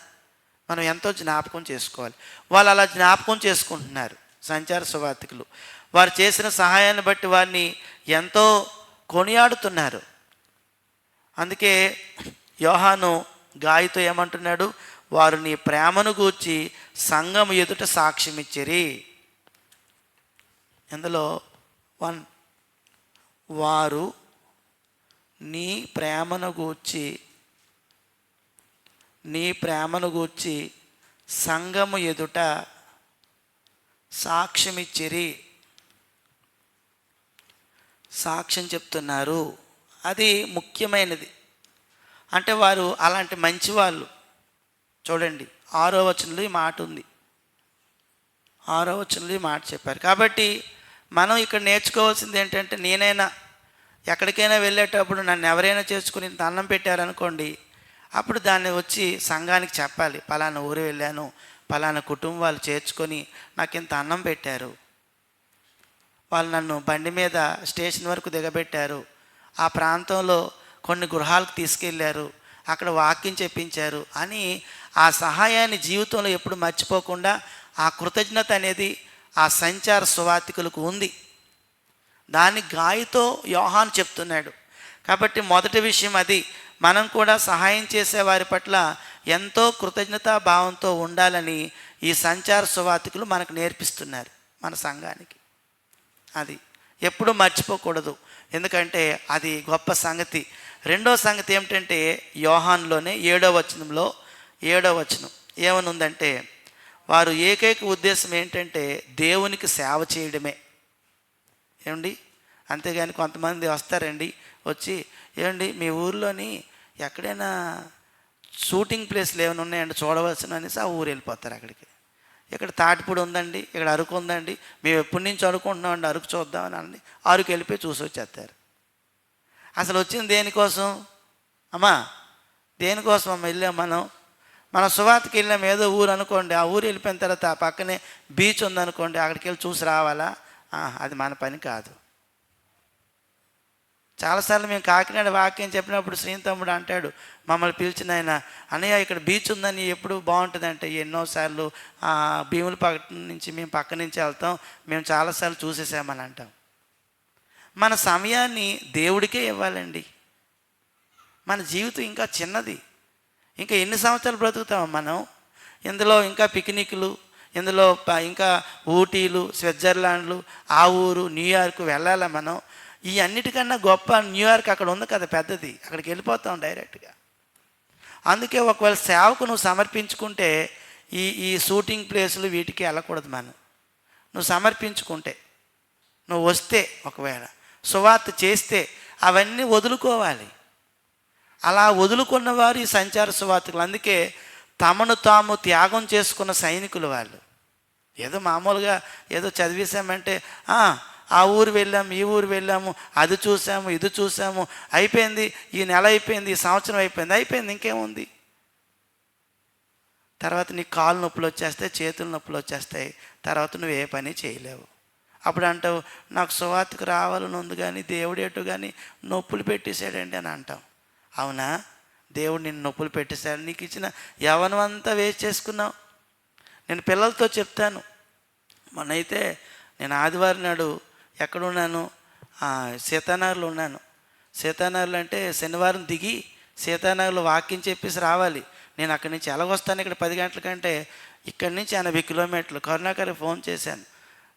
మనం ఎంతో జ్ఞాపకం చేసుకోవాలి. వాళ్ళు అలా జ్ఞాపకం చేసుకుంటున్నారు సంచార సువార్తికులు. వారు చేసిన సహాయాన్ని బట్టి వారిని ఎంతో కొనియాడుతున్నారు. అందుకే యోహాను గాయతో ఏమంటున్నాడు? వారు నీ ప్రేమను గూర్చి సంఘం ఎదుట సాక్ష్యం ఇచ్చిరి. ఇందులో 1, వారు నీ ప్రేమను గూర్చి సంఘము ఎదుట సాక్ష్యమిచ్చిరి. సాక్ష్యం చెప్తున్నారు. అది ముఖ్యమైనది. అంటే వారు అలాంటి మంచి వాళ్ళు. చూడండి 6వ వచనంలో ఈ మాట ఉంది. 6వ వచనంలో ఈ మాట చెప్పారు. కాబట్టి మనం ఇక్కడ నేర్చుకోవాల్సింది ఏంటంటే, నేనైనా ఎక్కడికైనా వెళ్ళేటప్పుడు నన్ను ఎవరైనా చేసుకుని ఇంత అన్నం పెట్టారనుకోండి, అప్పుడు దాన్ని వచ్చి సంఘానికి చెప్పాలి. పలానా ఊరు వెళ్ళాను, పలానా కుటుంబం వాళ్ళు చేర్చుకొని నాకు ఇంత అన్నం పెట్టారు, వాళ్ళు నన్ను బండి మీద స్టేషన్ వరకు దిగబెట్టారు, ఆ ప్రాంతంలో కొన్ని గృహాలకు తీసుకెళ్ళారు, అక్కడ వాక్యం చెప్పించారు అని ఆ సహాయాన్ని జీవితంలో ఎప్పుడు మర్చిపోకుండా ఆ కృతజ్ఞత అనేది ఆ సంచార సువార్తికులకు ఉంది. దాన్ని గాయతో యోహాను చెప్తున్నాడు. కాబట్టి మొదటి విషయం అది. మనం కూడా సహాయం చేసే వారి పట్ల ఎంతో కృతజ్ఞతా భావంతో ఉండాలని ఈ సంచార సువార్తికులు మనకు నేర్పిస్తున్నారు మన సంఘానికి. అది ఎప్పుడూ మర్చిపోకూడదు, ఎందుకంటే అది గొప్ప సంగతి. రెండో సంగతి ఏమిటంటే, యోహానులోనే 7వ వచనం ఏమనుందంటే, వారు ఏకైక ఉద్దేశం ఏంటంటే దేవునికి సేవ చేయడమే. ఏమండి, అంతేగాని కొంతమంది వస్తారండి, వచ్చి ఏమండి మీ ఊర్లోని ఎక్కడైనా షూటింగ్ ప్లేస్లు ఏమైనా ఉన్నాయండి చూడవలసిన అనేసి ఆ ఊరు వెళ్ళిపోతారు అక్కడికి. ఇక్కడ తాటిపూడి ఉందండి, ఇక్కడ అరకు ఉందండి, మేము ఎప్పటి నుంచి అనుకుంటున్నామండి అరకు చూద్దామని అండి అరకు వెళ్ళిపోయి చూసి వచ్చేస్తారు. అసలు వచ్చింది దేనికోసం అమ్మా? దేనికోసం అమ్మ వెళ్ళాం మనం సువార్తకి వెళ్ళాం ఏదో ఊరు అనుకోండి, ఆ ఊరు వెళ్ళిపోయిన తర్వాత ఆ పక్కనే బీచ్ ఉందనుకోండి, అక్కడికి వెళ్ళి చూసి రావాలా? అది మన పని కాదు. చాలాసార్లు మేము కాకినాడ వాక్యం చెప్పినప్పుడు శ్రీని తమ్ముడు అంటాడు, మమ్మల్ని పిలిచిన ఆయన, అన్నయ్య ఇక్కడ బీచ్ ఉందని ఎప్పుడు బాగుంటుంది అంటే, ఎన్నోసార్లు భీములపట్నం నుంచి మేము పక్క నుంచి వెళ్తాం, మేము చాలాసార్లు చూసేసామని అంటాం. మన సమయాన్ని దేవుడికే ఇవ్వాలండి. మన జీవితం ఇంకా చిన్నది, ఇంకా ఎన్ని సంవత్సరాలు బ్రతుకుతాం మనం? ఇందులో ఇంకా పిక్నిక్లు, ఇందులో ఇంకా ఊటీలు, స్విట్జర్లాండ్లు, ఆ ఊరు న్యూయార్క్ వెళ్ళాలా మనం? ఈ అన్నిటికన్నా గొప్ప న్యూయార్క్ అక్కడ ఉంది కదా పెద్దది, అక్కడికి వెళ్ళిపోతాం డైరెక్ట్గా. అందుకే ఒకవేళ సేవకు నువ్వు సమర్పించుకుంటే ఈ షూటింగ్ ప్లేసులు వీటికి వెళ్ళకూడదు. నువ్వు సమర్పించుకుంటే, నువ్వు వస్తే, ఒకవేళ సువార్త చేస్తే అవన్నీ వదులుకోవాలి. అలా వదులుకున్న వారు ఈ సంచార సువార్తకులు. అందుకే తమను తాము త్యాగం చేసుకున్న సైనికులు వాళ్ళు. ఏదో మామూలుగా ఏదో చదివేశామంటే ఆ ఊరు వెళ్ళాము, ఈ ఊరు వెళ్ళాము, అది చూసాము, ఇది చూసాము, అయిపోయింది, ఈ నెల అయిపోయింది, ఈ సంవత్సరం అయిపోయింది, ఇంకేముంది? తర్వాత నీకు కాళ్ళు నొప్పులు వచ్చేస్తాయి, చేతులు నొప్పులు వచ్చేస్తాయి, తర్వాత నువ్వు ఏ పని చేయలేవు. అప్పుడు అంటావు, నాకు సువార్తకు రావాలని ఉంది కానీ దేవుడేటో కానీ నొప్పులు పెట్టేశాడండి అని అంటాం. అవునా? దేవుడు నిన్ను నొప్పులు పెట్టేశాడు, నీకు ఇచ్చిన యవ్వనం అంతా వేస్ట్ చేసుకున్నావు. నేను పిల్లలతో చెప్తాను, మొన్నైతే నేను ఆదివారం నాడు ఎక్కడున్నాను? సీతానగర్లో ఉన్నాను. సీతానగర్లో అంటే శనివారం దిగి సీతానగర్లో వాక్యం చెప్పేసి రావాలి. నేను అక్కడి నుంచి ఎలాగొస్తాను ఇక్కడ 10 గంటల కంటే, ఇక్కడి నుంచి 80 కిలోమీటర్లు. కరుణాకర్కి ఫోన్ చేశాను,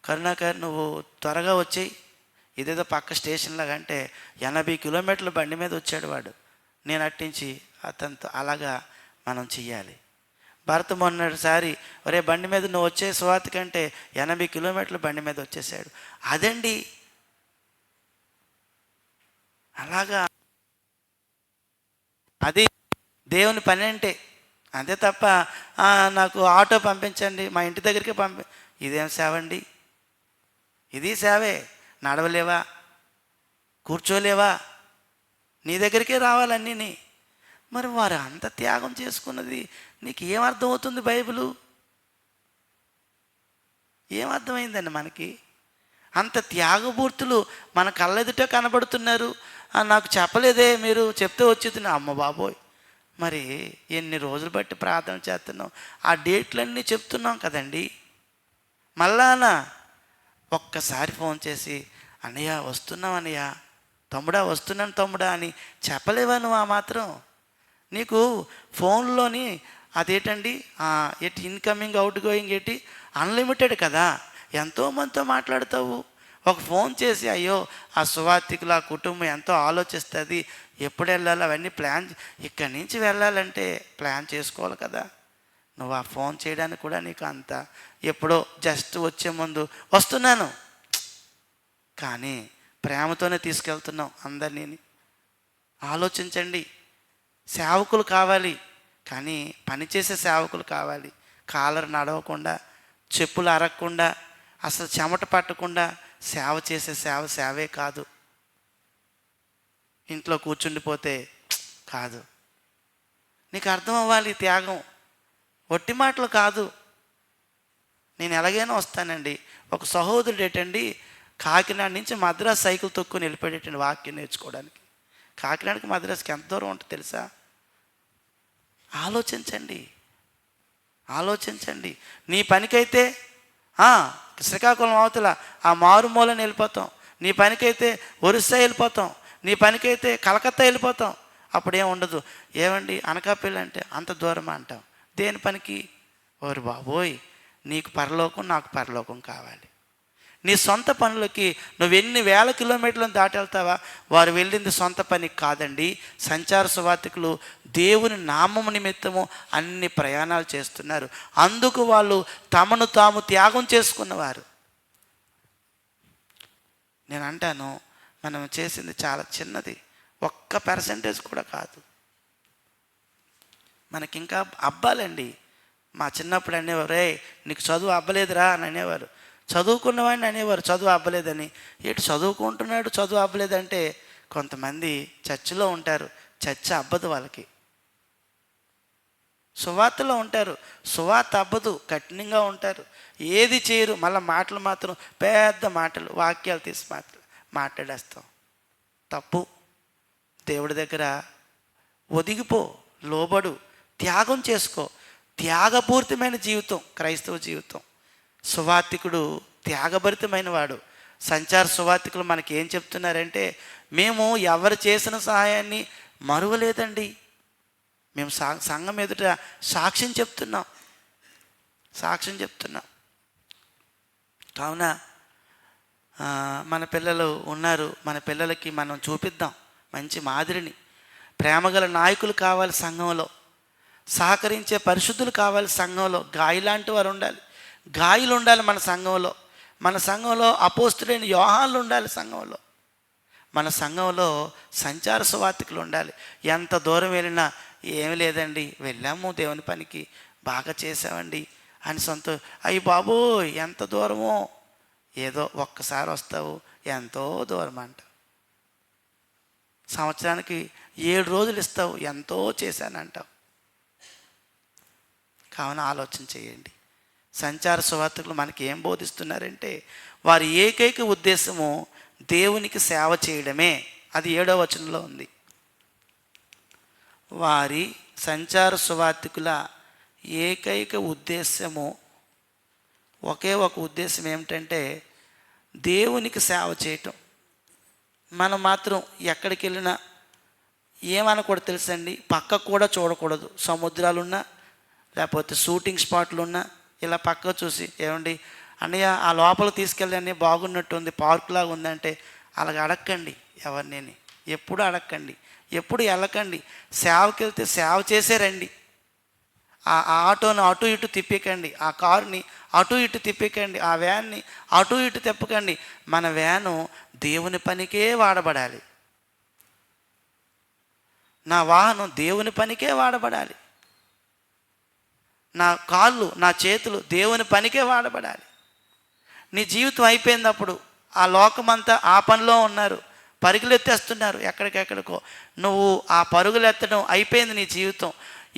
కరుణాకర్ నువ్వు త్వరగా వచ్చేయి, ఇదేదో పక్క స్టేషన్ లాగా అంటే 80 కిలోమీటర్లు బండి మీద వచ్చాడు వాడు. నేను అట్టించి అతనితో అలాగా మనం చెయ్యాలి. భర్త మొన్నటిసారి ఒరే బండి మీద నువ్వు వచ్చే సువార్త కంటే 80 కిలోమీటర్లు బండి మీద వచ్చేసాడు. అదండి, అలాగా అది దేవుని పని అంటే. అంతే తప్ప నాకు ఆటో పంపించండి, మా ఇంటి దగ్గరికి ఇదేం సేవ అండి? ఇది సేవే. నడవలేవా? కూర్చోలేవా? నీ దగ్గరికే రావాలన్నీ. మరి వారు అంత త్యాగం చేసుకున్నది నీకు ఏమర్థమవుతుంది? బైబిలు ఏమర్థమైందండి మనకి? అంత త్యాగమూర్తులు మన కళ్ళెదుట కనబడుతున్నారు. నాకు చెప్పలేదే, మీరు చెప్తే వచ్చేది. అమ్మ బాబోయ్, మరి ఎన్ని రోజులు బట్టి ప్రార్థన చేస్తున్నాం, ఆ డేట్లన్నీ చెప్తున్నాం కదండి. మళ్ళానా ఒక్కసారి ఫోన్ చేసి అన్నయ్య వస్తున్నాం అన్నయ్య, తమ్ముడా వస్తున్నాను తమ్ముడా అని చెప్పలేవా నువ్వు? ఆ మాత్రం నీకు ఫోన్లోని అదేంటండి ఇన్కమింగ్ అవుట్ గోయింగ్ అన్లిమిటెడ్ కదా, ఎంతోమందితో మాట్లాడతావు. ఒక ఫోన్ చేసి అయ్యో ఆ సువార్తికులు ఆ కుటుంబం ఎంతో ఆలోచిస్తుంది, ఎప్పుడు వెళ్ళాలి అవన్నీ ప్లాన్, ఇక్కడి నుంచి వెళ్ళాలంటే ప్లాన్ చేసుకోవాలి కదా. నువ్వు ఆ ఫోన్ చేయడానికి కూడా నీకు అంత ఎప్పుడో జస్ట్ వచ్చే ముందు వస్తున్నాను, కానీ ప్రేమతోనే తీసుకెళ్తున్నాం అందరినీ. ఆలోచించండి. సేవకులు కావాలి, కానీ పనిచేసే సేవకులు కావాలి. కాలర్ నడవకుండా, చెప్పులు అరగకుండా, అసలు చెమట పట్టకుండా సేవ చేసే సేవే కాదు. ఇంట్లో కూర్చుండిపోతే కాదు. నీకు అర్థం అవ్వాలి త్యాగం, ఒట్టి మాటలు కాదు. నేను ఎలాగైనా వస్తానండి. ఒక సహోదరుడు ఏంటండి కాకినాడ నుంచి మద్రాసు సైకిల్ తొక్కుని వెళ్ళిపోయేటండి వాక్యం నేర్చుకోవడానికి. కాకినాడకి మద్రాసుకి ఎంత దూరం ఉంటుంది తెలుసా? ఆలోచించండి. నీ పనికైతే శ్రీకాకుళం అవతల ఆ మారుమూలని వెళ్ళిపోతాం, నీ పనికైతే ఒరిస్సా వెళ్ళిపోతాం, నీ పనికైతే కలకత్తా వెళ్ళిపోతాం. అప్పుడేం ఉండదు. ఏమండి అనకాపల్లి అంటే అంత దూరమా అంటాం. దేని పనికి? ఓరి బాబోయ్, నీకు పరలోకం, నాకు పరలోకం కావాలి. నీ సొంత పనులకి నువ్వు ఎన్ని వేల కిలోమీటర్లను దాటి వెళ్తావా? వారు వెళ్ళింది సొంత పనికి కాదండి. సంచార సువార్తికులు దేవుని నామము నిమిత్తము అన్ని ప్రయాణాలు చేస్తున్నారు. అందుకు వాళ్ళు తమను తాము త్యాగం చేసుకున్నవారు. నేను అంటాను, మనం చేసింది చాలా చిన్నది, 1% కూడా కాదు. మనకింకా అబ్బాలండి. మా చిన్నప్పుడు అనేవారు, రే నీకు చదువు అబ్బలేదురా అని అనేవారు. చదువుకున్నవాడిని అనేవారు చదువు అబ్బలేదని. ఏంటి చదువుకుంటున్నాడు చదువు అబ్బలేదంటే, కొంతమంది చర్చిలో ఉంటారు, చర్చ అబ్బదు వాళ్ళకి. సువార్తలో ఉంటారు, సువార్త అబ్బదు, కఠినంగా ఉంటారు, ఏది చేయరు. మళ్ళీ మాటలు మాత్రం పెద్ద మాటలు, వాక్యాలు తీసి మాట్లాడేస్తాం. తప్పు. దేవుడి దగ్గర ఒదిగిపో, లోబడు, త్యాగం చేసుకో. త్యాగపూరితమైన జీవితం క్రైస్తవ జీవితం. సువార్తికుడు త్యాగభరితమైన వాడు. సంచార సువార్తికులు మనకి ఏం చెప్తున్నారంటే, మేము ఎవరు చేసిన సహాయాన్ని మరువలేదండి, మేము సంఘం ఎదుట సాక్ష్యం చెప్తున్నాం. కావున మన పిల్లలు ఉన్నారు, మన పిల్లలకి మనం చూపిద్దాం మంచి మాదిరిని. ప్రేమగల నాయకులు కావాలి సంఘంలో, సహకరించే పరిశుద్ధులు కావాలి సంఘంలో. గాయలాంటి వారు ఉండాలి, గాయలు ఉండాలి మన సంఘంలో. మన సంఘంలో అపోస్తులైన యోహాన్లు ఉండాలి సంఘంలో. మన సంఘంలో సంచార సువార్తికులు ఉండాలి. ఎంత దూరం వెళ్ళినా, ఏమి లేదండి వెళ్ళాము దేవుని పనికి, బాగా చేసామండి అని అయ్యి బాబో ఎంత దూరమో, ఏదో ఒక్కసారి వస్తావు, ఎంతో దూరం అంట. సంవత్సరానికి 7 రోజులు ఇస్తావు, ఎంతో చేశానంటావు. కావున ఆలోచన చేయండి. సంచార సువార్తికులు మనకి ఏం బోధిస్తున్నారంటే, వారి ఏకైక ఉద్దేశము దేవునికి సేవ చేయడమే. అది 7వ వచనంలో ఉంది. వారి సంచార సువార్తికుల ఏకైక ఉద్దేశము, ఒకే ఒక ఉద్దేశం ఏమిటంటే దేవునికి సేవ చేయటం. మనం మాత్రం ఎక్కడికి వెళ్ళినా ఏమనకూడదు తెలుసండి, పక్కకు కూడా చూడకూడదు. సముద్రాలున్నా, లేకపోతే షూటింగ్ స్పాట్లు ఉన్నా, ఇలా పక్క చూసి, ఏమండి అన్నయ్య ఆ లోపల తీసుకెళ్ళి అన్నీ బాగున్నట్టుంది, పార్క్ లాగా ఉందంటే, అలాగ అడగండి ఎవరినేని. ఎప్పుడు అడగండి, ఎప్పుడు వెళ్ళకండి. సేవకి వెళ్తే సేవ చేసే రండి. ఆ ఆటోను అటు ఇటు తిప్పకండి, ఆ కారుని అటు ఇటు తిప్పకండి, ఆ వ్యాన్ని అటు ఇటు తిప్పకండి. మన వ్యాను దేవుని పనికే వాడబడాలి. నా వాహనం దేవుని పనికే వాడబడాలి. నా కాళ్ళు, నా చేతులు దేవుని పనికే వాడబడాలి. నీ జీవితం అయిపోయినప్పుడు ఆ లోకమంతా ఆ పనిలో ఉన్నారు, పరుగులు ఎత్తేస్తున్నారు ఎక్కడికెక్కడికో. నువ్వు ఆ పరుగులు ఎత్తడం అయిపోయింది నీ జీవితం.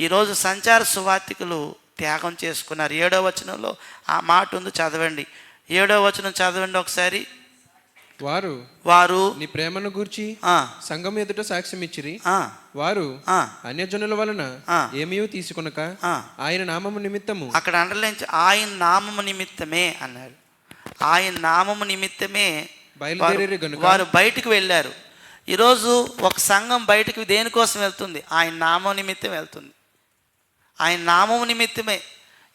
ఈరోజు సంచార సువార్తికులు త్యాగం చేసుకున్నారు. 7వ వచనంలో ఆ మాట ఉంది, చదవండి. 7వ వచనం చదవండి ఒకసారి. వారు నీ ప్రేమను గూర్చి సంఘం ఎదుట సాక్ష్యం ఇచ్చిరి. వారు అన్యజనుల వలన ఏమీ తీసుకొనక ఆయన నామము నిమిత్తము, అక్కడ అండర్లైన్, ఆయన నామము నిమిత్తమే అన్నారు. ఆయన నామము నిమిత్తమే బయలుదేరి వారు బయటకు వెళ్ళారు. ఈరోజు ఒక సంఘం బయటకు దేనికోసం వెళ్తుంది? ఆయన నామం నిమిత్తం వెళ్తుంది. ఆయన నామము నిమిత్తమే.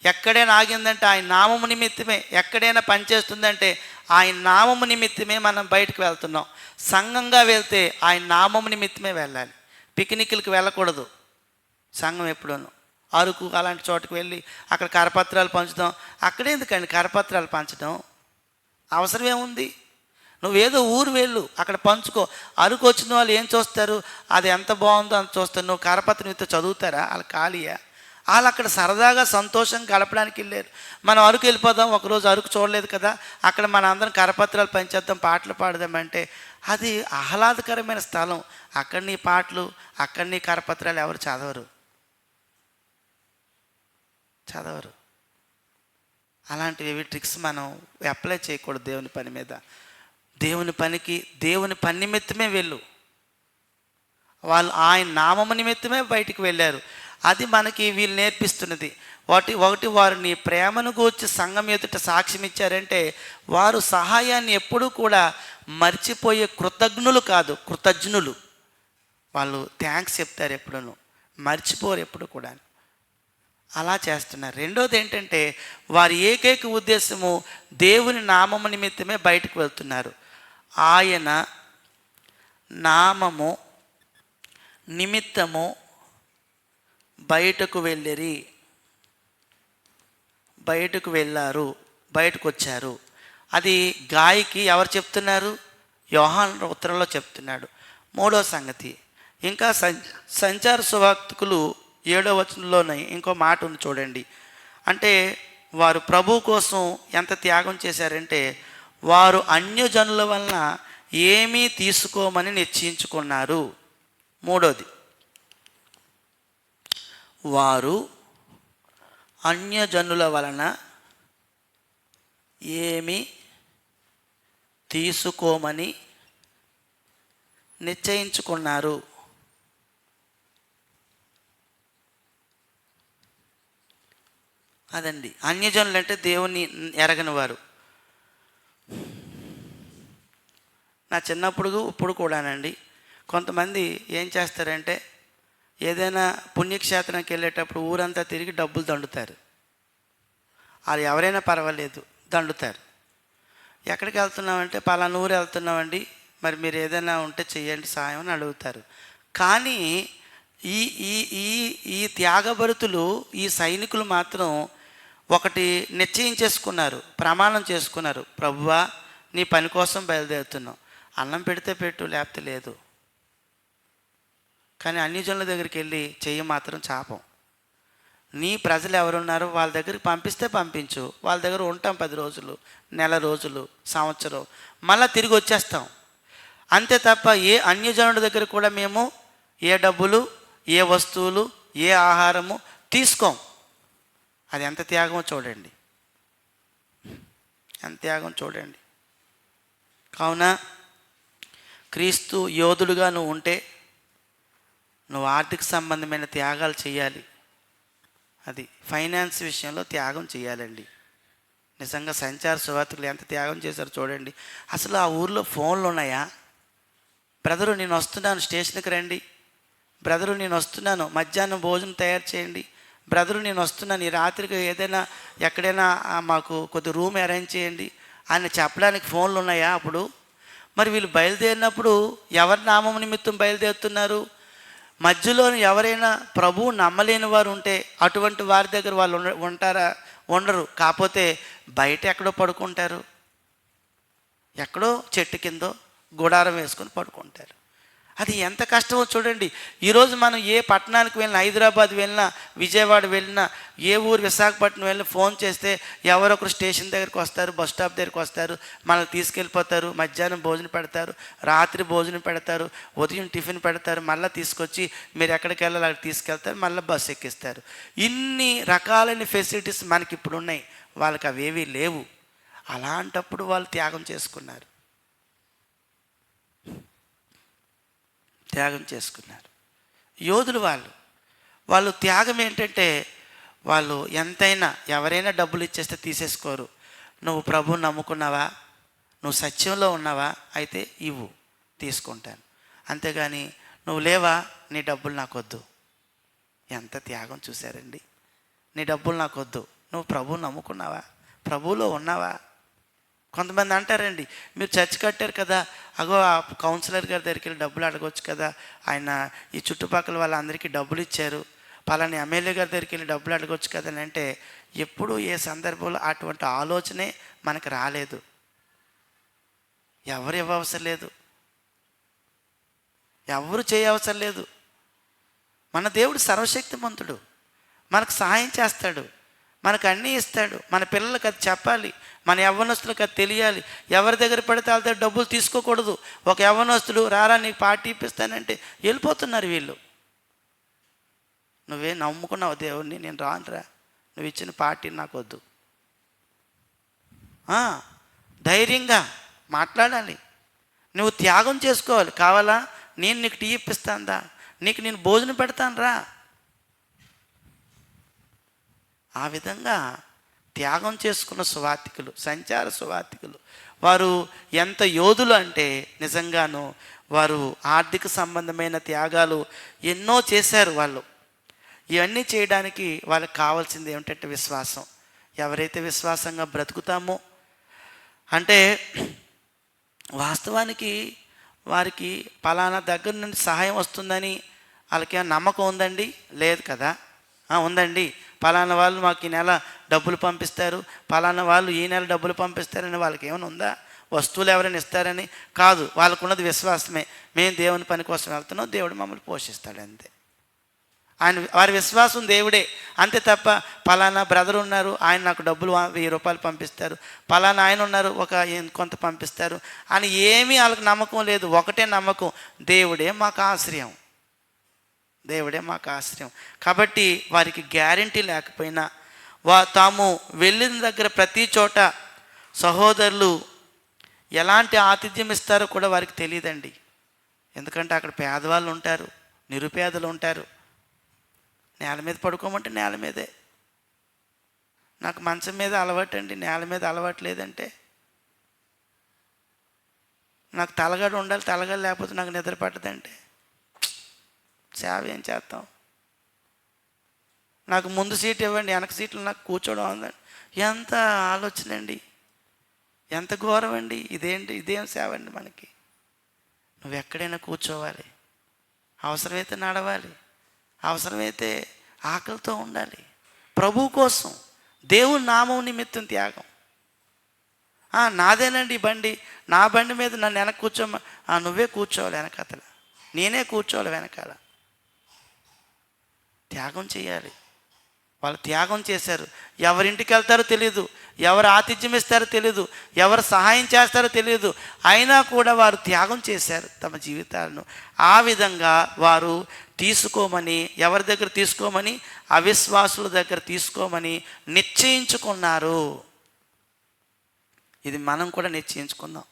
ఎక్కడైనా ఆగిందంటే ఆయన నామము నిమిత్తమే. ఎక్కడైనా పనిచేస్తుందంటే ఆయన నామము నిమిత్తమే మనం బయటకు వెళ్తున్నాం. సంఘంగా వెళ్తే ఆయన నామము నిమిత్తమే వెళ్ళాలి. పిక్నిక్లకు వెళ్ళకూడదు సంఘం ఎప్పుడూను. అరకు అలాంటి చోటుకు వెళ్ళి అక్కడ కరపత్రాలు పంచుదాం. అక్కడే ఎందుకండి కరపత్రాలు పంచడం? అవసరం ఏముంది? నువ్వేదో ఊరు వెళ్ళు, అక్కడ పంచుకో. అరకు వచ్చిన వాళ్ళు ఏం చూస్తారు? అది ఎంత బాగుందో అంత చూస్తారు. నువ్వు కరపత్రం ఇస్తే చదువుతారా? వాళ్ళు ఖాళీయా? వాళ్ళు అక్కడ సరదాగా సంతోషం గడపడానికి వెళ్ళారు. మనం అరకు వెళ్ళిపోదాం, ఒకరోజు అరకు చూడలేదు కదా, అక్కడ మన అందరం కరపత్రాలు పంచేద్దాం, పాటలు పాడదామంటే అది ఆహ్లాదకరమైన స్థలం. అక్కడ నీ పాటలు, అక్కడ నీ కరపత్రాలు ఎవరు చదవరు. అలాంటివి ట్రిక్స్ మనం అప్లై చేయకూడదు దేవుని పని మీద. దేవుని పని నిమిత్తమే వెళ్ళు. వాళ్ళు ఆయన నామము నిమిత్తమే బయటికి వెళ్ళారు. అది మనకి వీళ్ళు నేర్పిస్తున్నది. ఒకటి వారు నీ ప్రేమను గూర్చి సంఘం ఎదుట సాక్ష్యం ఇచ్చారంటే, వారు సహాయాన్ని ఎప్పుడూ కూడా మర్చిపోయే కృతజ్ఞులు కాదు, కృతజ్ఞులు. వాళ్ళు థ్యాంక్స్ చెప్తారు, ఎప్పుడూ మర్చిపోరు ఎప్పుడు కూడా. అలా చేస్తున్నారు. రెండోది ఏంటంటే, వారి ఏకైక ఉద్దేశము దేవుని నామము నిమిత్తమే బయటకు వెళ్తున్నారు. ఆయన నామము నిమిత్తము బయటకు వెళ్ళారు, బయటకు వచ్చారు. అది గాయకి ఎవరు చెప్తున్నారు? యోహాను ఉత్తరంలో చెప్తున్నాడు. మూడో సంగతి, ఇంకా సంచార సువార్తికులు 7వ వచనంలోనే ఇంకో మాట ఉంది చూడండి. అంటే వారు ప్రభు కోసం ఎంత త్యాగం చేశారంటే, వారు అన్యజనుల వలన ఏమీ తీసుకోమని నిశ్చయించుకున్నారు. మూడోది, వారు అన్యజనుల వలన ఏమీ తీసుకోమని నిశ్చయించుకున్నారు. అదండి అన్యజనులు అంటే దేవుని ఎరగని వారు. నా చిన్నప్పుడు ఇప్పుడు కూడానండి కొంతమంది ఏం చేస్తారంటే, ఏదైనా పుణ్యక్షేత్రానికి వెళ్ళేటప్పుడు ఊరంతా తిరిగి డబ్బులు దండుతారు. వాళ్ళు ఎవరైనా పర్వాలేదు, దండుతారు. ఎక్కడికి వెళ్తున్నామంటే పలానా ఊరు వెళ్తున్నామండి, మరి మీరు ఏదైనా ఉంటే చెయ్యండి సాయం అని అడుగుతారు. కానీ ఈ ఈ ఈ ఈ త్యాగభరితులు, ఈ సైనికులు మాత్రం ఒకటి నిశ్చయించేసుకున్నారు, ప్రమాణం చేసుకున్నారు. ప్రభువా, నీ పని కోసం బయలుదేరుతున్నాం, అన్నం పెడితే పెట్టు, లేకపోతే లేదు. కానీ అన్యజనుల దగ్గరికి వెళ్ళి చెయ్యి మాత్రం చాపం. నీ ప్రజలు ఎవరున్నారో వాళ్ళ దగ్గరికి పంపిస్తే పంపించు, వాళ్ళ దగ్గర ఉంటాం 10 రోజులు, నెల రోజులు, సంవత్సరం, మళ్ళీ తిరిగి వచ్చేస్తాం. అంతే తప్ప ఏ అన్యజనుడి దగ్గర కూడా మేము ఏ డబ్బులు, ఏ వస్తువులు, ఏ ఆహారము తీసుకోం. అది ఎంత త్యాగమో చూడండి, ఎంత త్యాగం చూడండి. కావున క్రీస్తు యోధుడుగా నువ్వు ఉంటే నువ్వు ఆర్థిక సంబంధమైన త్యాగాలు చేయాలి. అది ఫైనాన్స్ విషయంలో త్యాగం చేయాలండి. నిజంగా సంచార సువార్తికులు ఎంత త్యాగం చేశారు చూడండి. అసలు ఆ ఊర్లో ఫోన్లు ఉన్నాయా? బ్రదరు నేను వస్తున్నాను, స్టేషన్కి రండి. బ్రదరు నేను వస్తున్నాను, మధ్యాహ్నం భోజనం తయారు చేయండి. బ్రదరు నేను వస్తున్నాను, ఈ రాత్రికి ఏదైనా ఎక్కడైనా మాకు కొద్ది రూమ్ అరేంజ్ చేయండి అని చెప్పడానికి ఫోన్లు ఉన్నాయా అప్పుడు? మరి వీళ్ళు బయలుదేరినప్పుడు ఎవరి నామం నిమిత్తం బయలుదేరుతున్నారు? మధ్యలో ఎవరైనా ప్రభువు నమ్మలేని వారు ఉంటే అటువంటి వారి దగ్గర వాళ్ళు ఉంటారా? ఉండరు. కాకపోతే బయట ఎక్కడో పడుకుంటారు, ఎక్కడో చెట్టు కిందో గుడారం వేసుకొని పడుకుంటారు. అది ఎంత కష్టమో చూడండి. ఈరోజు మనం ఏ పట్టణానికి వెళ్ళినా, హైదరాబాద్ వెళ్ళినా, విజయవాడ వెళ్ళినా, ఏ ఊరు విశాఖపట్నం వెళ్ళినా ఫోన్ చేస్తే ఎవరొకరు స్టేషన్ దగ్గరికి వస్తారు, బస్ స్టాప్ దగ్గరికి వస్తారు, మనల్ని తీసుకెళ్ళిపోతారు. మధ్యాహ్నం భోజనం పెడతారు, రాత్రి భోజనం పెడతారు, ఉదయం టిఫిన్ పెడతారు, మళ్ళీ తీసుకొచ్చి మీరు ఎక్కడికి వెళ్ళాలి అక్కడికి తీసుకెళ్తారు, మళ్ళీ బస్సు ఎక్కిస్తారు. ఇన్ని రకాలైన ఫెసిలిటీస్ మనకి ఇప్పుడు ఉన్నాయి, వాళ్ళకి అవేవీ లేవు. అలాంటప్పుడు వాళ్ళు త్యాగం చేసుకున్నారు, త్యాగం చేసుకున్నారు. యోధులు వాళ్ళు త్యాగం ఏంటంటే, వాళ్ళు ఎంతైనా ఎవరైనా డబ్బులు ఇచ్చేస్తే తీసేసుకోరు. నువ్వు ప్రభువుని నమ్ముకున్నావా, నువ్వు సత్యంలో ఉన్నావా, అయితే ఇవ్వు, తీసుకుంటాను. అంతేగాని నువ్వు లేవా, నీ డబ్బులు నాకొద్దు. ఎంత త్యాగం చూశారండి. నీ డబ్బులు నాకొద్దు, నువ్వు ప్రభువుని నమ్ముకున్నావా, ప్రభువులో ఉన్నావా? కొంతమంది అంటారండి, మీరు చర్చ్ కట్టారు కదా, అగో ఆ కౌన్సిలర్ గారి దగ్గరికి వెళ్ళి డబ్బులు అడగవచ్చు కదా, ఆయన ఈ చుట్టుపక్కల వాళ్ళందరికీ డబ్బులు ఇచ్చారు, పలాని ఎమ్మెల్యే గారి దగ్గరికి వెళ్ళి డబ్బులు అడగవచ్చు కదా అని అంటే, ఎప్పుడు ఏ సందర్భంలో అటువంటి ఆలోచనే మనకు రాలేదు. ఎవరు ఇవ్వవసరం లేదు, ఎవరు చేయవసరం లేదు. మన దేవుడు సర్వశక్తిమంతుడు, మనకు సహాయం చేస్తాడు, మనకు అన్నీ ఇస్తాడు. మన పిల్లలకు అది చెప్పాలి, మన యవ్వనస్తులకు అది తెలియాలి. ఎవరి దగ్గర పడితే వాళ్ళ దగ్గర డబ్బులు తీసుకోకూడదు. ఒక యవ్వనస్తుడు రారా నీకు పార్టీ ఇప్పిస్తానంటే వెళ్ళిపోతున్నారు వీళ్ళు. నువ్వే నమ్ముకున్నావు దేవుడిని, నేను రానురా, నువ్వు ఇచ్చిన పార్టీ నాకు వద్దు. ధైర్యంగా మాట్లాడాలి, నువ్వు త్యాగం చేసుకోవాలి. కావాలా నేను నీకు టీ ఇప్పిస్తాను, నీకు నేను భోజనం పెడతాను రా. ఆ విధంగా త్యాగం చేసుకున్న సువార్తికులు, సంచార సువార్తికులు, వారు ఎంత యోధులు అంటే నిజంగాను వారు ఆర్థిక సంబంధమైన త్యాగాలు ఎన్నో చేశారు. వాళ్ళు ఇవన్నీ చేయడానికి వాళ్ళకి కావాల్సింది ఏమిటంటే విశ్వాసం. ఎవరైతే విశ్వాసంగా బ్రతుకుతామో, అంటే వాస్తవానికి వారికి పలానా దగ్గర నుండి సహాయం వస్తుందని వాళ్ళకి నమ్మకం ఉందండి? లేదు కదా. ఉందండి, పలానా వాళ్ళు మాకు ఈ నెల డబ్బులు పంపిస్తారు, పలానా వాళ్ళు ఈ నెల డబ్బులు పంపిస్తారని వాళ్ళకి ఏమైనా ఉందా? వస్తువులు ఎవరైనా ఇస్తారని కాదు, వాళ్ళకున్నది విశ్వాసమే. మేము దేవుని పని కోసం వెళ్తున్నాం, దేవుడు మమ్మల్ని పోషిస్తాడు అంతే. వారి విశ్వాసం దేవుడే అంతే తప్ప, పలానా బ్రదర్ ఉన్నారు, ఆయన నాకు డబ్బులు 1000 రూపాయలు పంపిస్తారు, పలానా ఆయన ఉన్నారు కొంత పంపిస్తారు అని ఏమీ వాళ్ళకి నమ్మకం లేదు. ఒకటే నమ్మకం, దేవుడే మాకు ఆశ్రయం, దేవుడే మాకు ఆశ్రయం. కాబట్టి వారికి గ్యారంటీ లేకపోయినా తాము వెళ్ళిన దగ్గర ప్రతి చోట సహోదరులు ఎలాంటి ఆతిథ్యం ఇస్తారో కూడా వారికి తెలియదండి. ఎందుకంటే అక్కడ పేదవాళ్ళు ఉంటారు, నిరుపేదలు ఉంటారు. నేల మీద పడుకోమంటే నేల మీదే. నాకు మంచం మీద అలవాటు అండి, నేల మీద అలవాటు లేదంటే. నాకు తలగడ ఉండాలి, తలగడ లేకపోతే నాకు నిద్ర పట్టదంటే సేవ ఏం చేస్తాం? నాకు ముందు సీట్ ఇవ్వండి, వెనక సీట్లు నాకు కూర్చోవడం ఉందండి. ఎంత ఆలోచన అండి, ఎంత ఘోరం అండి. ఇదేం సేవ అండి మనకి? నువ్వు ఎక్కడైనా కూర్చోవాలి, అవసరమైతే నడవాలి, అవసరమైతే ఆకలితో ఉండాలి. ప్రభు కోసం, దేవుని నామం నిమిత్తం త్యాగం. నాదేనండి ఈ బండి, నా బండి మీద నన్ను వెనక నువ్వే కూర్చోవాలి వెనకాతల, నేనే కూర్చోవాలి వెనకాల. త్యాగం చేయాలి. వాళ్ళు త్యాగం చేశారు. ఎవరింటికి వెళ్తారో తెలియదు, ఎవరు ఆతిథ్యం ఇస్తారో తెలియదు, ఎవరు సహాయం చేస్తారో తెలియదు, అయినా కూడా వారు త్యాగం చేశారు తమ జీవితాలను. ఆ విధంగా వారు తీసుకోమని, ఎవరి దగ్గర తీసుకోమని? అవిశ్వాసుల దగ్గర తీసుకోమని నిశ్చయించుకున్నారు. ఇది మనం కూడా నిశ్చయించుకుందాం.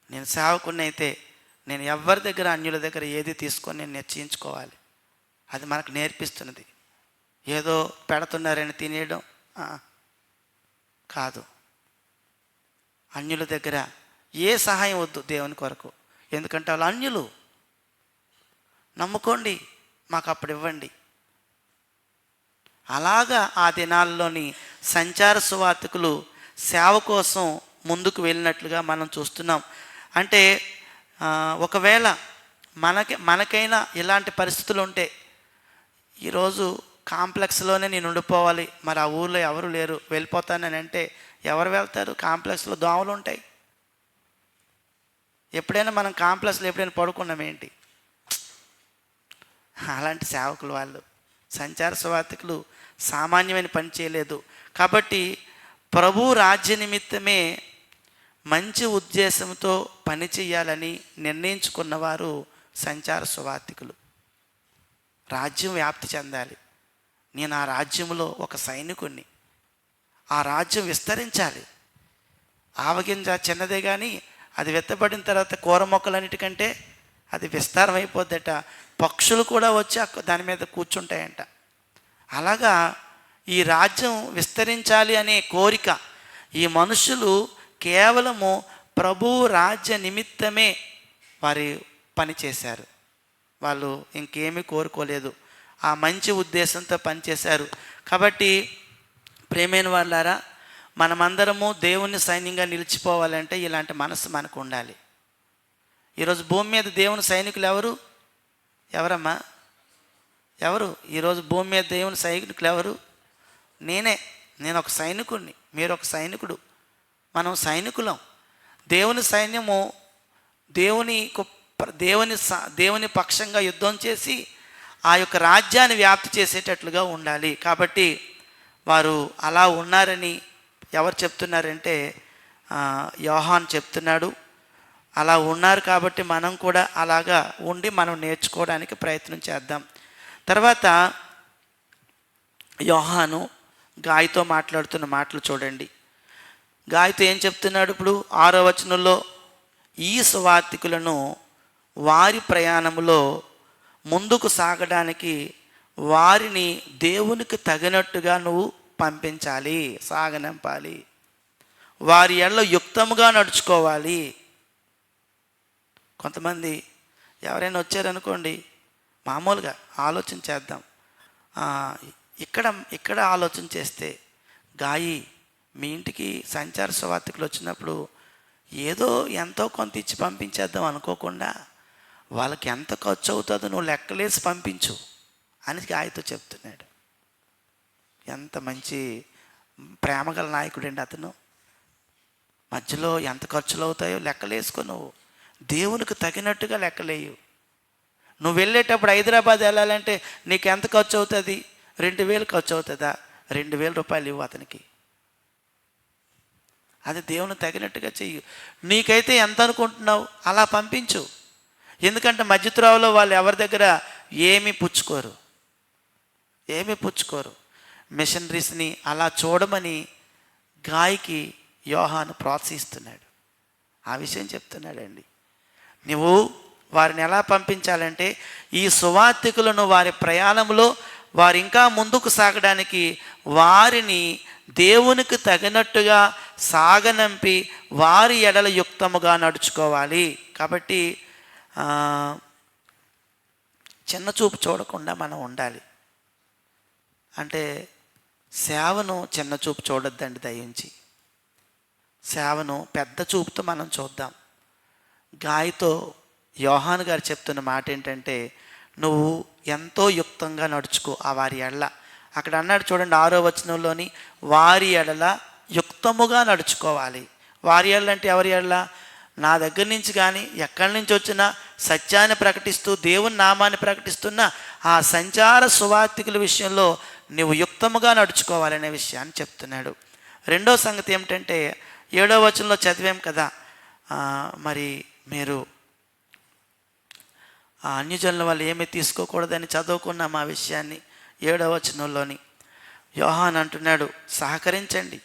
నేను సేవకుని అయితే నేను ఎవరి దగ్గర, అన్యుల దగ్గర ఏది తీసుకొని నేను నిశ్చయించుకోవాలి. అది మనకు నేర్పిస్తున్నది. ఏదో పెడుతున్నారని తినేయడం కాదు. అన్యుల దగ్గర ఏ సహాయం వద్దు దేవుని కొరకు, ఎందుకంటే వాళ్ళు అన్యులు. నమ్ముకోండి, మాకు అప్పుడు ఇవ్వండి. అలాగా ఆ దినాల్లోని సంచార సువార్తికులు సేవ కోసం ముందుకు వెళ్ళినట్లుగా మనం చూస్తున్నాం. అంటే ఒకవేళ మనకైనా ఇలాంటి పరిస్థితులు ఉంటే, ఈరోజు కాంప్లెక్స్లోనే నేను ఉండిపోవాలి, మరి ఆ ఊర్లో ఎవరు లేరు, వెళ్ళిపోతానని అంటే ఎవరు వెళ్తారు? కాంప్లెక్స్లో దోమలు ఉంటాయి. ఎప్పుడైనా మనం కాంప్లెక్స్లో ఎప్పుడైనా పడుకున్నాం ఏంటి? అలాంటి సేవకులు వాళ్ళు, సంచార సువార్తికులు సామాన్యమైన పని చేయలేదు. కాబట్టి ప్రభు రాజ్య నిమిత్తమే మంచి ఉద్దేశంతో పని చేయాలని నిర్ణయించుకున్నవారు సంచార సువార్తికులు. రాజ్యం వ్యాప్తి చెందాలి, నేను ఆ రాజ్యంలో ఒక సైనికుణ్ణి, ఆ రాజ్యం విస్తరించాలి. ఆవగింజ చిన్నదే కానీ అది విత్తబడిన తర్వాత కూర మొక్కలన్నిటికంటే అది విస్తారం అయిపోద్దట. పక్షులు కూడా వచ్చి దాని మీద కూర్చుంటాయంట. అలాగా ఈ రాజ్యం విస్తరించాలి అనే కోరిక, ఈ మనుషులు కేవలము ప్రభు రాజ్య నిమిత్తమే వారి పని చేశారు. వాళ్ళు ఇంకేమీ కోరుకోలేదు, ఆ మంచి ఉద్దేశంతో పనిచేశారు. కాబట్టి ప్రేమైన వాళ్ళారా, మనమందరము దేవుని సైన్యంగా నిలిచిపోవాలంటే ఇలాంటి మనసు మనకు ఉండాలి. ఈరోజు భూమి మీద దేవుని సైనికులు ఎవరమ్మా? ఎవరు? ఈరోజు భూమి మీద దేవుని సైనికులు ఎవరు? నేను ఒక సైనికుడిని, మీరు ఒక సైనికుడు, మనం సైనికులం. దేవుని సైన్యము దేవుని పక్షంగా యుద్ధం చేసి ఆ యొక్క రాజ్యాన్ని వ్యాప్తి చేసేటట్లుగా ఉండాలి. కాబట్టి వారు అలా ఉన్నారని ఎవరు చెప్తున్నారంటే యోహాన్ చెప్తున్నాడు. అలా ఉన్నారు కాబట్టి మనం కూడా అలాగా ఉండి మనం నేర్చుకోవడానికి ప్రయత్నం చేద్దాం. తర్వాత యోహాను గాయతో మాట్లాడుతున్న మాటలు చూడండి. గాయతో ఏం చెప్తున్నాడు? ఇప్పుడు 6వ వచనంలో, ఈ సువార్తికులను వారి ప్రయాణములో ముందుకు సాగడానికి వారిని దేవునికి తగినట్టుగా నువ్వు పంపించాలి, సాగనంపాలి, వారి ఎడల యుక్తముగా నడుచుకోవాలి. కొంతమంది ఎవరైనా వచ్చారనుకోండి, మామూలుగా ఆలోచన చేద్దాం. ఇక్కడ ఆలోచన చేస్తే, గాయి మీ ఇంటికి సంచార సువార్తికులు వచ్చినప్పుడు ఏదో ఎంతో కొంత ఇచ్చి పంపించేద్దాం అనుకోకుండా వాళ్ళకి ఎంత ఖర్చు అవుతుందో నువ్వు లెక్కలేసి పంపించు అని గాయతో చెప్తున్నాడు. ఎంత మంచి ప్రేమగల నాయకుడు అండి అతను. మధ్యలో ఎంత ఖర్చులు అవుతాయో లెక్కలేసుకో. నువ్వు దేవునికి తగినట్టుగా లెక్కలేయు. నువ్వు వెళ్ళేటప్పుడు హైదరాబాద్ వెళ్ళాలంటే నీకు ఎంత ఖర్చు అవుతుంది? 2,000 ఖర్చు అవుతుందా? 2,000 రూపాయలు ఇవ్వు అతనికి. అది దేవుని తగినట్టుగా చెయ్యి. నీకైతే ఎంత అనుకుంటున్నావు అలా పంపించు. ఎందుకంటే మధ్యత్రోవలో వాళ్ళు ఎవరి దగ్గర ఏమీ పుచ్చుకోరు. మిషనరీస్ని అలా చూడమని గాయకి యోహాను ప్రోత్సహిస్తున్నాడు. ఆ విషయం చెప్తున్నాడండి. నువ్వు వారిని ఎలా పంపించాలంటే ఈ సువార్థికులను వారి ప్రయాణంలో వారు ఇంకా ముందుకు సాగడానికి వారిని దేవునికి తగినట్టుగా సాగనంపి వారి ఎడల యుక్తముగా నడుచుకోవాలి. కాబట్టి చిన్న చూపు చూడకుండా మనం ఉండాలి. అంటే సేవను చిన్న చూపు చూడొద్దండి దయించి. సేవను పెద్ద చూపుతో మనం చూద్దాం. గాయతో యోహాను గారు చెప్తున్న మాట ఏంటంటే నువ్వు ఎంతో యుక్తంగా నడుచుకో ఆ వారి ఎడల. అక్కడ అన్నాడు చూడండి 6వ వచనంలోని, వారి ఎడల యుక్తముగా నడుచుకోవాలి. వారి ఎడల అంటే ఎవరి ఎడల? నా దగ్గర నుంచి కానీ ఎక్కడి నుంచి వచ్చినా సత్యాన్ని ప్రకటిస్తూ దేవుని నామాన్ని ప్రకటిస్తున్న ఆ సంచార సువార్థికుల విషయంలో నువ్వు యుక్తముగా నడుచుకోవాలనే విషయాన్ని చెప్తున్నాడు. రెండో సంగతి ఏమిటంటే 7వ వచనంలో చదివాం కదా, మరి మీరు ఆ అన్యజనుల వాళ్ళు ఏమీ తీసుకోకూడదని చదువుకున్నాం ఆ విషయాన్ని. 7వ వచనంలోని యోహాన్ అంటున్నాడు, సహకరించండి,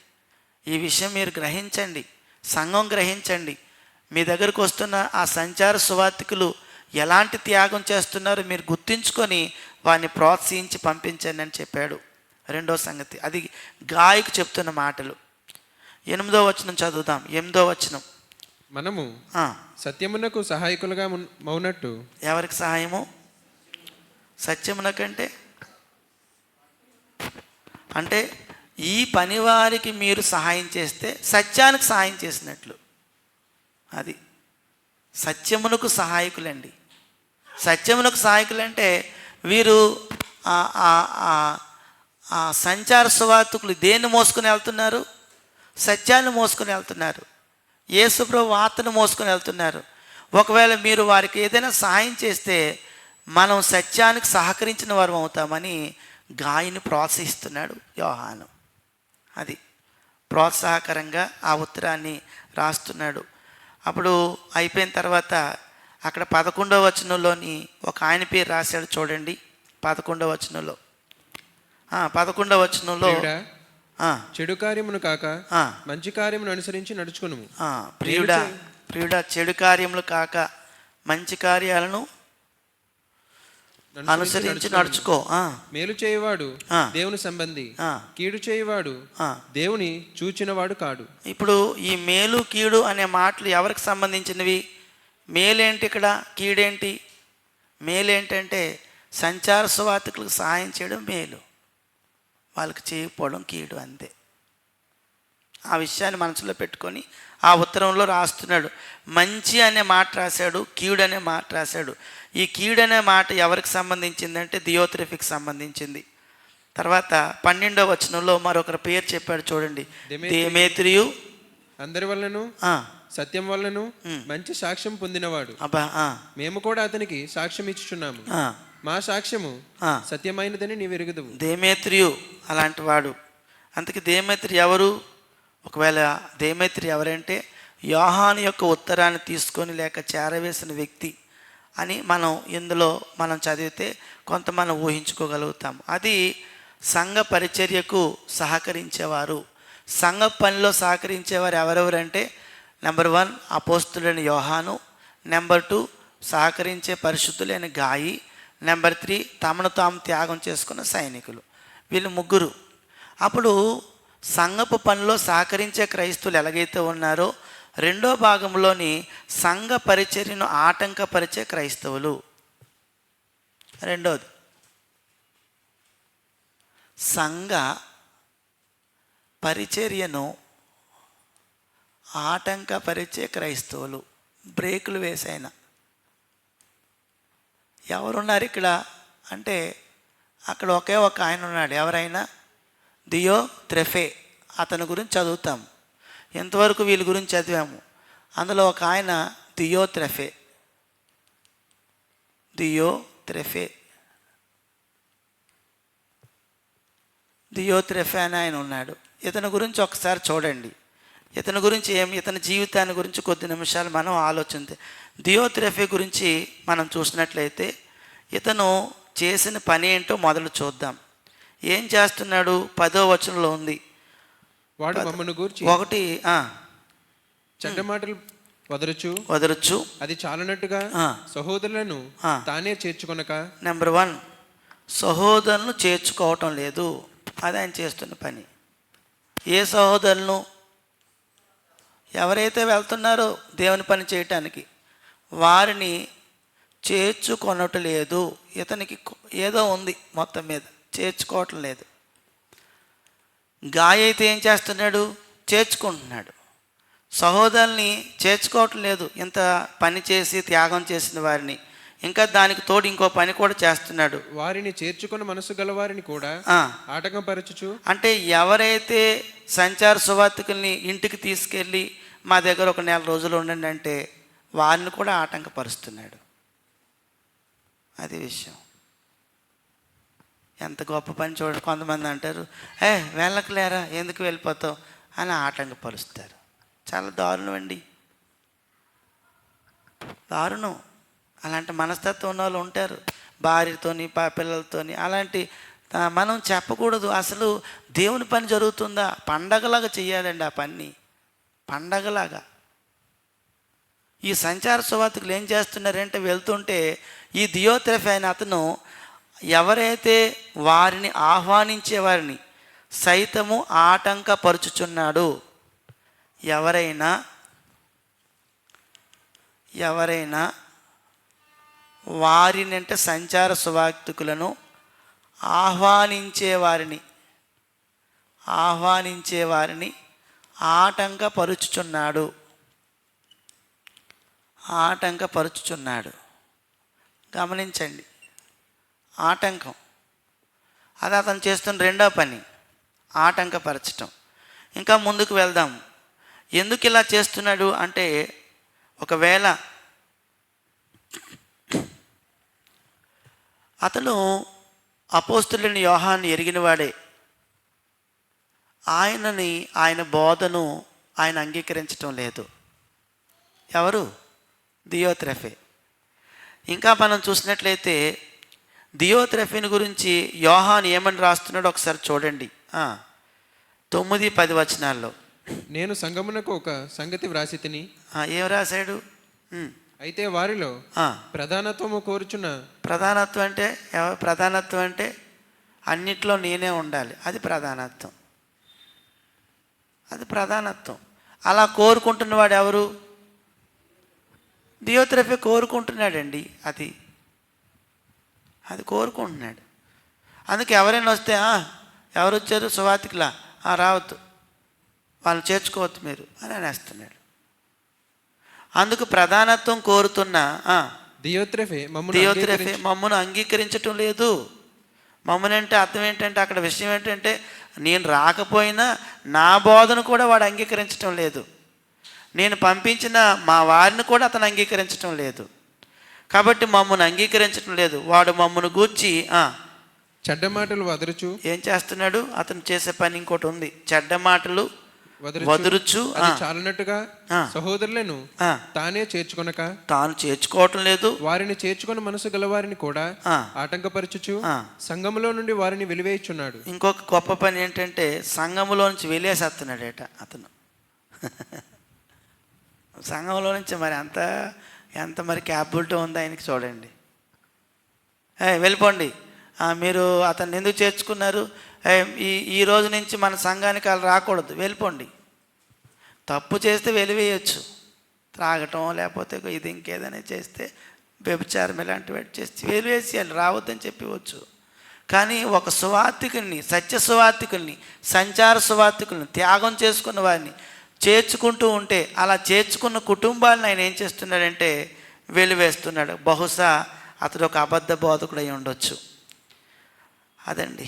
ఈ విషయం మీరు గ్రహించండి, సంఘం గ్రహించండి. మీ దగ్గరకు వస్తున్న ఆ సంచార సువార్థికులు ఎలాంటి త్యాగం చేస్తున్నారో మీరు గుర్తించుకొని వారిని ప్రోత్సహించి పంపించండి అని చెప్పాడు. రెండో సంగతి అది గాయకు చెప్తున్న మాటలు. 8వ వచనం చదువుదాం. 8వ వచనం, మనము సత్యమునకు సహాయకులుగా మౌనట్టు. ఎవరికి సహాయము? సత్యమునకంటే అంటే ఈ పనివారికి మీరు సహాయం చేస్తే సత్యానికి సహాయం చేసినట్లు. అది సత్యమునకు సహాయకులండి. సత్యమునకు సహాయకులంటే వీరు సంచార సువార్తికులు దేన్ని మోసుకొని వెళ్తున్నారు? సత్యాన్ని మోసుకొని వెళ్తున్నారు. యేసుప్రభు వార్తను మోసుకొని వెళ్తున్నారు. ఒకవేళ మీరు వారికి ఏదైనా సహాయం చేస్తే మనం సత్యానికి సహకరించిన వారు అవుతామని గాయని ప్రోత్సహిస్తున్నాడు యోహాను. అది ప్రోత్సాహకరంగా ఆ ఉత్తరాన్ని రాస్తున్నాడు. అప్పుడు అయిపోయిన తర్వాత అక్కడ 11వ వచనంలోని ఒక ఆయన పేరు రాశాడు చూడండి. 11వ వచనంలో 11వ వచనంలో చెడు కార్యమును కాక మంచి కార్యమును అనుసరించి నడుచుకును. ప్రియుడా చెడు కార్యములు కాక మంచి కార్యాలను అనుసరించి నడుచుకో. మేలు చేయవాడు దేవుని సంబంధి, కీడు చేయవాడు దేవుని చూచినవాడు కాడు. ఇప్పుడు ఈ మేలు కీడు అనే మాటలు ఎవరికి సంబంధించినవి? మేలేంటి ఇక్కడ, కీడేంటి? మేలేంటంటే సంచార సువార్తికులకు సహాయం చేయడం మేలు, వాళ్ళకి చేయకపోవడం కీడు, అంతే. ఆ విషయాన్ని మనసులో పెట్టుకొని ఆ ఉత్తరంలో రాస్తున్నాడు. మంచి అనే మాట రాశాడు, కీడు అనే మాట రాశాడు. ఈ కీడు అనే మాట ఎవరికి సంబంధించిందంటే దియోత్రెఫీకి సంబంధించింది. తర్వాత 12వ వచనంలో మరొకరి పేరు చెప్పాడు చూడండి, దేమేత్రియు అందరి వలనను సత్యం వలనను మంచి సాక్ష్యం పొందినవాడు. మేము కూడా అతనికి సాక్ష్యం ఇచ్చుచున్నాము, మా సాక్ష్యము సత్యమైనదని నీవు ఎరుగుదువు. దేమేత్రియు అలాంటి వాడు. అందుకే దేమేత్రి ఎవరు? ఒకవేళ దేమేత్రి ఎవరంటే యోహాను యొక్క ఉత్తరాన్ని తీసుకొని లేక చేరవేసిన వ్యక్తి అని ఇందులో మనం చదివితే కొంత మనం ఊహించుకోగలుగుతాం. అది సంఘ పరిచర్యకు సహకరించేవారు. సంఘ పనిలో సహకరించేవారు ఎవరెవరంటే నెంబర్ 1 అపోస్తులైన యోహాను, నెంబర్ 2 సహకరించే పరిశుద్ధులైన గాయి, నెంబర్ 3 తమను తాము త్యాగం చేసుకున్న సైనికులు. వీళ్ళు ముగ్గురు. అప్పుడు సంఘపు పనిలో సహకరించే క్రైస్తవులు ఎలాగైతే ఉన్నారో రెండో భాగంలోని సంఘ పరిచర్యను ఆటంకపరిచే క్రైస్తవులు. రెండోది సంఘ పరిచర్యను ఆటంకపరిచే క్రైస్తవులు, బ్రేకులు వేసైన ఎవరున్నారు ఇక్కడ అంటే అక్కడ ఒకే ఒక ఆయన ఉన్నాడు. ఎవరైనా దియోత్రెఫే, అతని గురించి చదువుతాం. ఎంతవరకు వీళ్ళ గురించి చదివాము. అందులో ఒక ఆయన దియోత్రెఫే అని ఆయన ఉన్నాడు. ఇతని గురించి ఒకసారి చూడండి. ఇతని గురించి ఇతని జీవితాన్ని గురించి కొద్ది నిమిషాలు మనం ఆలోచించే. దియోత్రెఫే గురించి మనం చూసినట్లయితే ఇతను చేసిన పని ఏంటో మొదలు చూద్దాం. ఏం చేస్తున్నాడు? 10వ వచనంలో ఉంది. వాడు మమ్మను గూర్చి ఒకటి చెడ్డ మాటలు వదరుచు అది చాలనట్టుగా సహోదరులను తానే చేర్చుకొనక. నెంబర్ 1, సహోదరులను చేర్చుకోవటం లేదు. అది ఆయన చేస్తున్న పని. ఏ సహోదరులను? ఎవరైతే వెళ్తున్నారో దేవుని పని చేయటానికి వారిని చేర్చుకొనటం లేదు. ఇతనికి ఏదో ఉంది, మొత్తం మీద చేర్చుకోవటం లేదు. గాయ అయితే ఏం చేస్తున్నాడు? చేర్చుకుంటున్నాడు. సహోదరుల్ని చేర్చుకోవటం లేదు. ఇంత పని చేసి త్యాగం చేసిన వారిని ఇంకా దానికి తోడు ఇంకో పని కూడా చేస్తున్నాడు. వారిని చేర్చుకున్న మనసు గల వారిని కూడా ఆటంకపరచుచు. అంటే ఎవరైతే సంచార సువార్తికుల్ని ఇంటికి తీసుకెళ్ళి మా దగ్గర ఒక 4 రోజులు ఉండండి అంటే వారిని కూడా ఆటంకపరుస్తున్నాడు. అది విషయం. ఎంత గొప్ప పని చూడ. కొంతమంది అంటారు, వెళ్ళకలేరా, ఎందుకు వెళ్ళిపోతావు అని ఆటంకపరుస్తారు. చాలా దారుణం అండి, దారుణం. అలాంటి మనస్తత్వం ఉన్న వాళ్ళు ఉంటారు, భార్యతోని పిల్లలతోని. అలాంటి మనం చెప్పకూడదు. అసలు దేవుని పని జరుగుతుందా? పండగలాగా చెయ్యాలండి ఆ పని, పండగలాగా. ఈ సంచార సువార్తికులు ఏం చేస్తున్నారంటే వెళ్తుంటే ఈ దియోత్రెఫే అయిన అతను ఎవరైతే వారిని ఆహ్వానించే వారిని సైతము ఆటంకపరుచుచున్నాడు. ఎవరైనా వారిని అంటే సంచార సువార్తికులను ఆహ్వానించే వారిని ఆటంకపరుచుచున్నాడు. గమనించండి, ఆటంకం. అది అతను చేస్తున్న రెండో పని, ఆటంకపరచటం. ఇంకా ముందుకు వెళ్దాం. ఎందుకు ఇలా చేస్తున్నాడు అంటే, ఒకవేళ అతను అపోస్తులుని యోహాను ఎరిగినవాడే, ఆయన బోధను ఆయన అంగీకరించటం లేదు. ఎవరు? దియోత్రెఫే. ఇంకా మనం చూసినట్లయితే దియోత్రెఫేని గురించి యోహాను ఏమని రాస్తున్నాడో ఒకసారి చూడండి. 9-10 వచనాల్లో. నేను సంగమునకు ఒక సంగతి వ్రాసి తిని. ఏం రాశాడు? అయితే వారిలో ప్రధానత్వము కోరుచున్న. ప్రధానత్వం అంటే అన్నిట్లో నేనే ఉండాలి. అది ప్రధానత్వం. అలా కోరుకుంటున్నవాడు ఎవరు? దియోత్రెఫే కోరుకుంటున్నాడండి. అది కోరుకుంటున్నాడు. అందుకే ఎవరైనా వస్తే ఎవరు వచ్చారు? సువార్తికులా, రావద్దు, వాళ్ళని చేర్చుకోవద్దు మీరు అని అనేస్తున్నాడు. అందుకు ప్రధానత్వం కోరుతున్న దియోత్రెఫే మమ్మను అంగీకరించటం లేదు. మమ్మల్ని అంటే అర్థం ఏంటంటే, అక్కడ విషయం ఏంటంటే, నేను రాకపోయినా నా బోధను కూడా వాడు అంగీకరించటం లేదు. నేను పంపించిన మా వారిని కూడా అతను అంగీకరించటం లేదు. కాబట్టి మమ్మల్ని అంగీకరించటం లేదు. వాడు మమ్మల్ని గూర్చి చెడ్డ మాటలు వదరుచు. ఏం చేస్తున్నాడు? అతను చేసే పని ఇంకోటి ఉంది. చెడ్డ మాటలు వదరుచు చాలనట్టుగా సహోదరులను తాను చేర్చుకోవటం లేదు. వారిని చేర్చుకున్న మనసు గలవారిని కూడా ఆటంకపరచుచు సంఘములో నుండి వారిని వెలివేయుచున్నాడు. ఇంకొక గొప్ప పని ఏంటంటే, సంఘములో నుంచి వెలివేసేస్తున్నాడట అతను. సంఘంలో నుంచి మరి ఎంత మరి క్యాపబిలిటీ ఉంది ఆయనకి చూడండి. వెళ్ళిపోండి, మీరు అతన్ని ఎందుకు చేర్చుకున్నారు? ఈ రోజు నుంచి మన సంఘానికి వాళ్ళు రాకూడదు, వెళ్ళిపోండి. తప్పు చేస్తే వెలివేయచ్చు, త్రాగటం లేకపోతే ఇది ఇంకేదైనా చేస్తే, వ్యభిచారం ఇలాంటివి చేస్తే వెలివేసేయాలి, రావద్దని చెప్పవచ్చు. కానీ ఒక సువార్తికుల్ని, సత్య సువార్తికుల్ని, సంచార సువార్తికుల్ని, త్యాగం చేసుకున్న వారిని చేర్చుకుంటూ ఉంటే, అలా చేర్చుకున్న కుటుంబాలను ఆయన ఏం చేస్తున్నాడంటే వెలివేస్తున్నాడు. బహుశా అతడు ఒక అబద్ధ బోధకుడు అయి ఉండొచ్చు. అదండి.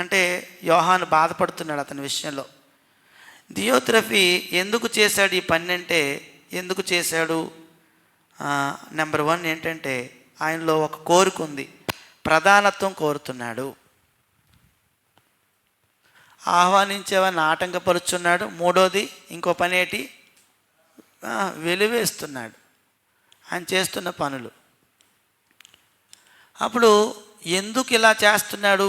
అంటే యోహాను బాధపడుతున్నాడు అతని విషయంలో. దియోత్రఫీ ఎందుకు చేశాడు ఈ పని అంటే, ఎందుకు చేశాడు? నెంబర్ 1 ఏంటంటే ఆయనలో ఒక కోరిక ఉంది, ప్రధానత్వం కోరుతున్నాడు. ఆహ్వానించేవాడిని ఆటంకపరుచున్నాడు. మూడోది ఇంకో పని ఏంటి? వెలివేస్తున్నాడు ఆయన చేస్తున్న పనులు. అప్పుడు ఎందుకు ఇలా చేస్తున్నాడు,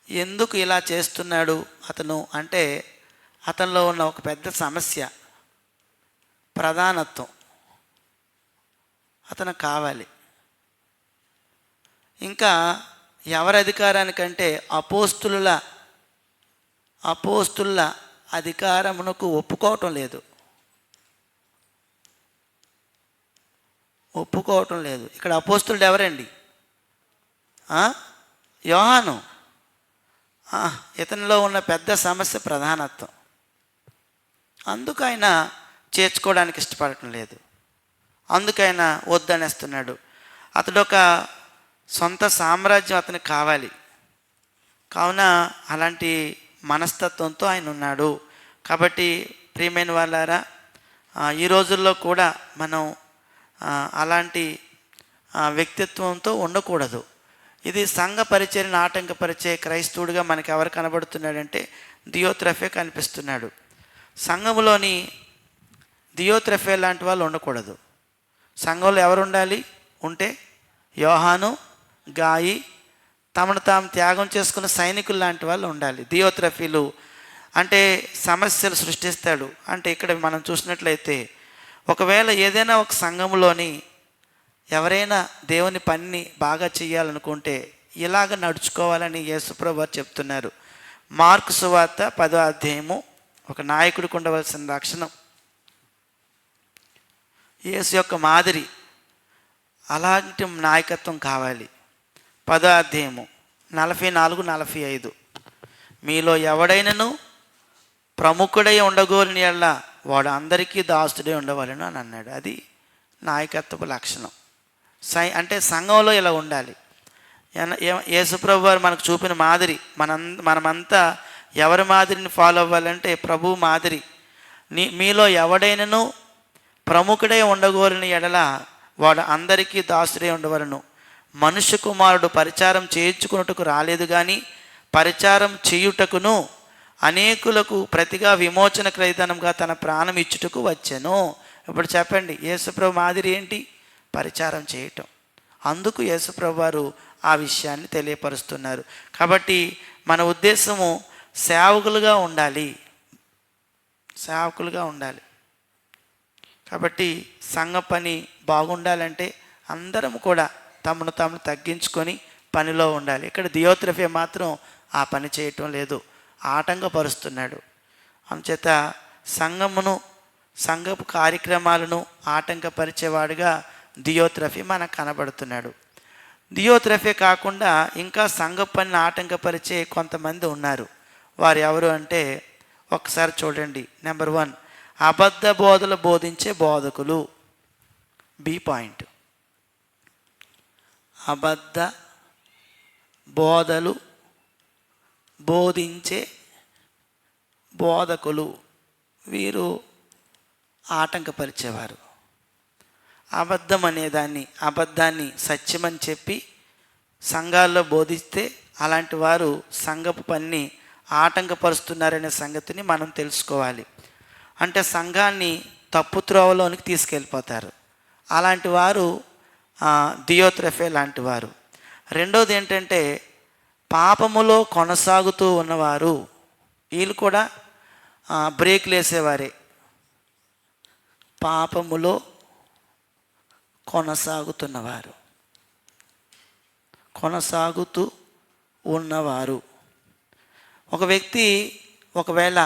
ఎందుకు ఇలా చేస్తున్నాడు అతను అంటే, అతనిలో ఉన్న ఒక పెద్ద సమస్య ప్రధానత్వం. అతను కావాలి. ఇంకా ఎవరి అధికారానికంటే అపోస్తుల అధికారమునకు ఒప్పుకోవటం లేదు. ఇక్కడ అపోస్తులుడు ఎవరండి? యోహాను. ఇతనిలో ఉన్న పెద్ద సమస్య ప్రధానత్వం. అందుకు ఆయన చేర్చుకోవడానికి ఇష్టపడటం లేదు. అందుకైనా వద్దనేస్తున్నాడు. అతడు ఒక సొంత సామ్రాజ్యం అతనికి కావాలి. కావున అలాంటి మనస్తత్వంతో ఆయన ఉన్నాడు. కాబట్టి ప్రియమైన వాళ్ళారా, ఈ రోజుల్లో కూడా మనం అలాంటి వ్యక్తిత్వంతో ఉండకూడదు. ఇది సంఘ పరిచర్యను ఆటంకపరిచే క్రైస్తవుడిగా మనకి ఎవరు కనబడుతున్నాడంటే దియోత్రఫే కనిపిస్తున్నాడు. సంఘములోని దియోత్రఫే లాంటి వాళ్ళు ఉండకూడదు. సంఘంలో ఎవరు ఉండాలి? ఉంటే యోహాను, గాయి, తమను తాము త్యాగం చేసుకున్న సైనికులు లాంటి వాళ్ళు ఉండాలి. దియోత్రఫీలు అంటే సమస్యలు సృష్టిస్తాడు. అంటే ఇక్కడ మనం చూసినట్లయితే ఒకవేళ ఏదైనా ఒక సంఘంలోని ఎవరైనా దేవుని పనిని బాగా చేయాలనుకుంటే ఇలాగ నడుచుకోవాలని యేసుప్రభు వారు చెప్తున్నారు. మార్కు సువార్త 10వ అధ్యాయము. ఒక నాయకుడికి ఉండవలసిన లక్షణం యేసు యొక్క మాదిరి, అలాంటి నాయకత్వం కావాలి. 10వ అధ్యాయము 44-45. మీలో ఎవడైనను ప్రముఖుడై ఉండగోరిని యెడల వాడు అందరికీ దాసుడై ఉండవలెను అని అన్నాడు. అది నాయకత్వపు లక్షణం. అంటే సంఘంలో ఇలా ఉండాలి. యేసుప్రభు వారు మనకు చూపిన మాదిరి. మనమంతా ఎవరి మాదిరిని ఫాలో అవ్వాలంటే ప్రభు మాదిరి. మీలో ఎవడైనను ప్రముఖుడై ఉండగోరిన యెడల వాడు అందరికీ దాసుడై ఉండవలను. మనుష్య కుమారుడు పరిచారం చేయించుకున్నట్టుకు రాలేదు కానీ పరిచారం చేయుటకును అనేకులకు ప్రతిగా విమోచన క్రయధనంగా తన ప్రాణం ఇచ్చుటకు వచ్చెను. ఇప్పుడు చెప్పండి, యేసుప్రభు మాదిరి ఏంటి? పరిచారం చేయటం. అందుకు యేసుప్రభు వారు ఆ విషయాన్ని తెలియపరుస్తున్నారు. కాబట్టి మన ఉద్దేశము సేవకులుగా ఉండాలి. కాబట్టి సంఘ పని బాగుండాలంటే అందరం కూడా తమను తాము తగ్గించుకొని పనిలో ఉండాలి. ఇక్కడ దియోత్రఫే మాత్రం ఆ పని చేయటం లేదు, ఆటంకపరుస్తున్నాడు. అందుచేత సంఘపు కార్యక్రమాలను ఆటంకపరిచేవాడుగా దియోత్రఫీ మనకు కనబడుతున్నాడు. దియోత్రఫే కాకుండా ఇంకా సంఘ పనిని ఆటంకపరిచే కొంతమంది ఉన్నారు. వారు ఎవరు అంటే ఒకసారి చూడండి. నెంబర్ 1, అబద్ధ బోధలు బోధించే బోధకులు. B point. అబద్ధ బోధలు బోధించే బోధకులు, వీరు ఆటంకపరిచేవారు. అబద్ధాన్ని సత్యమని చెప్పి సంఘాల్లో బోధిస్తే అలాంటి వారు సంఘపు పనిని ఆటంకపరుస్తున్నారనే సంగతిని మనం తెలుసుకోవాలి. అంటే సంఘాన్ని తప్పుత్రోవలోనికి తీసుకెళ్ళిపోతారు. అలాంటి వారు దియోత్రఫే లాంటి వారు. రెండోది ఏంటంటే పాపములో కొనసాగుతూ ఉన్నవారు. వీళ్ళు కూడా బ్రేక్లు వేసేవారే. పాపములో కొనసాగుతూ ఉన్నవారు. ఒక వ్యక్తి ఒకవేళ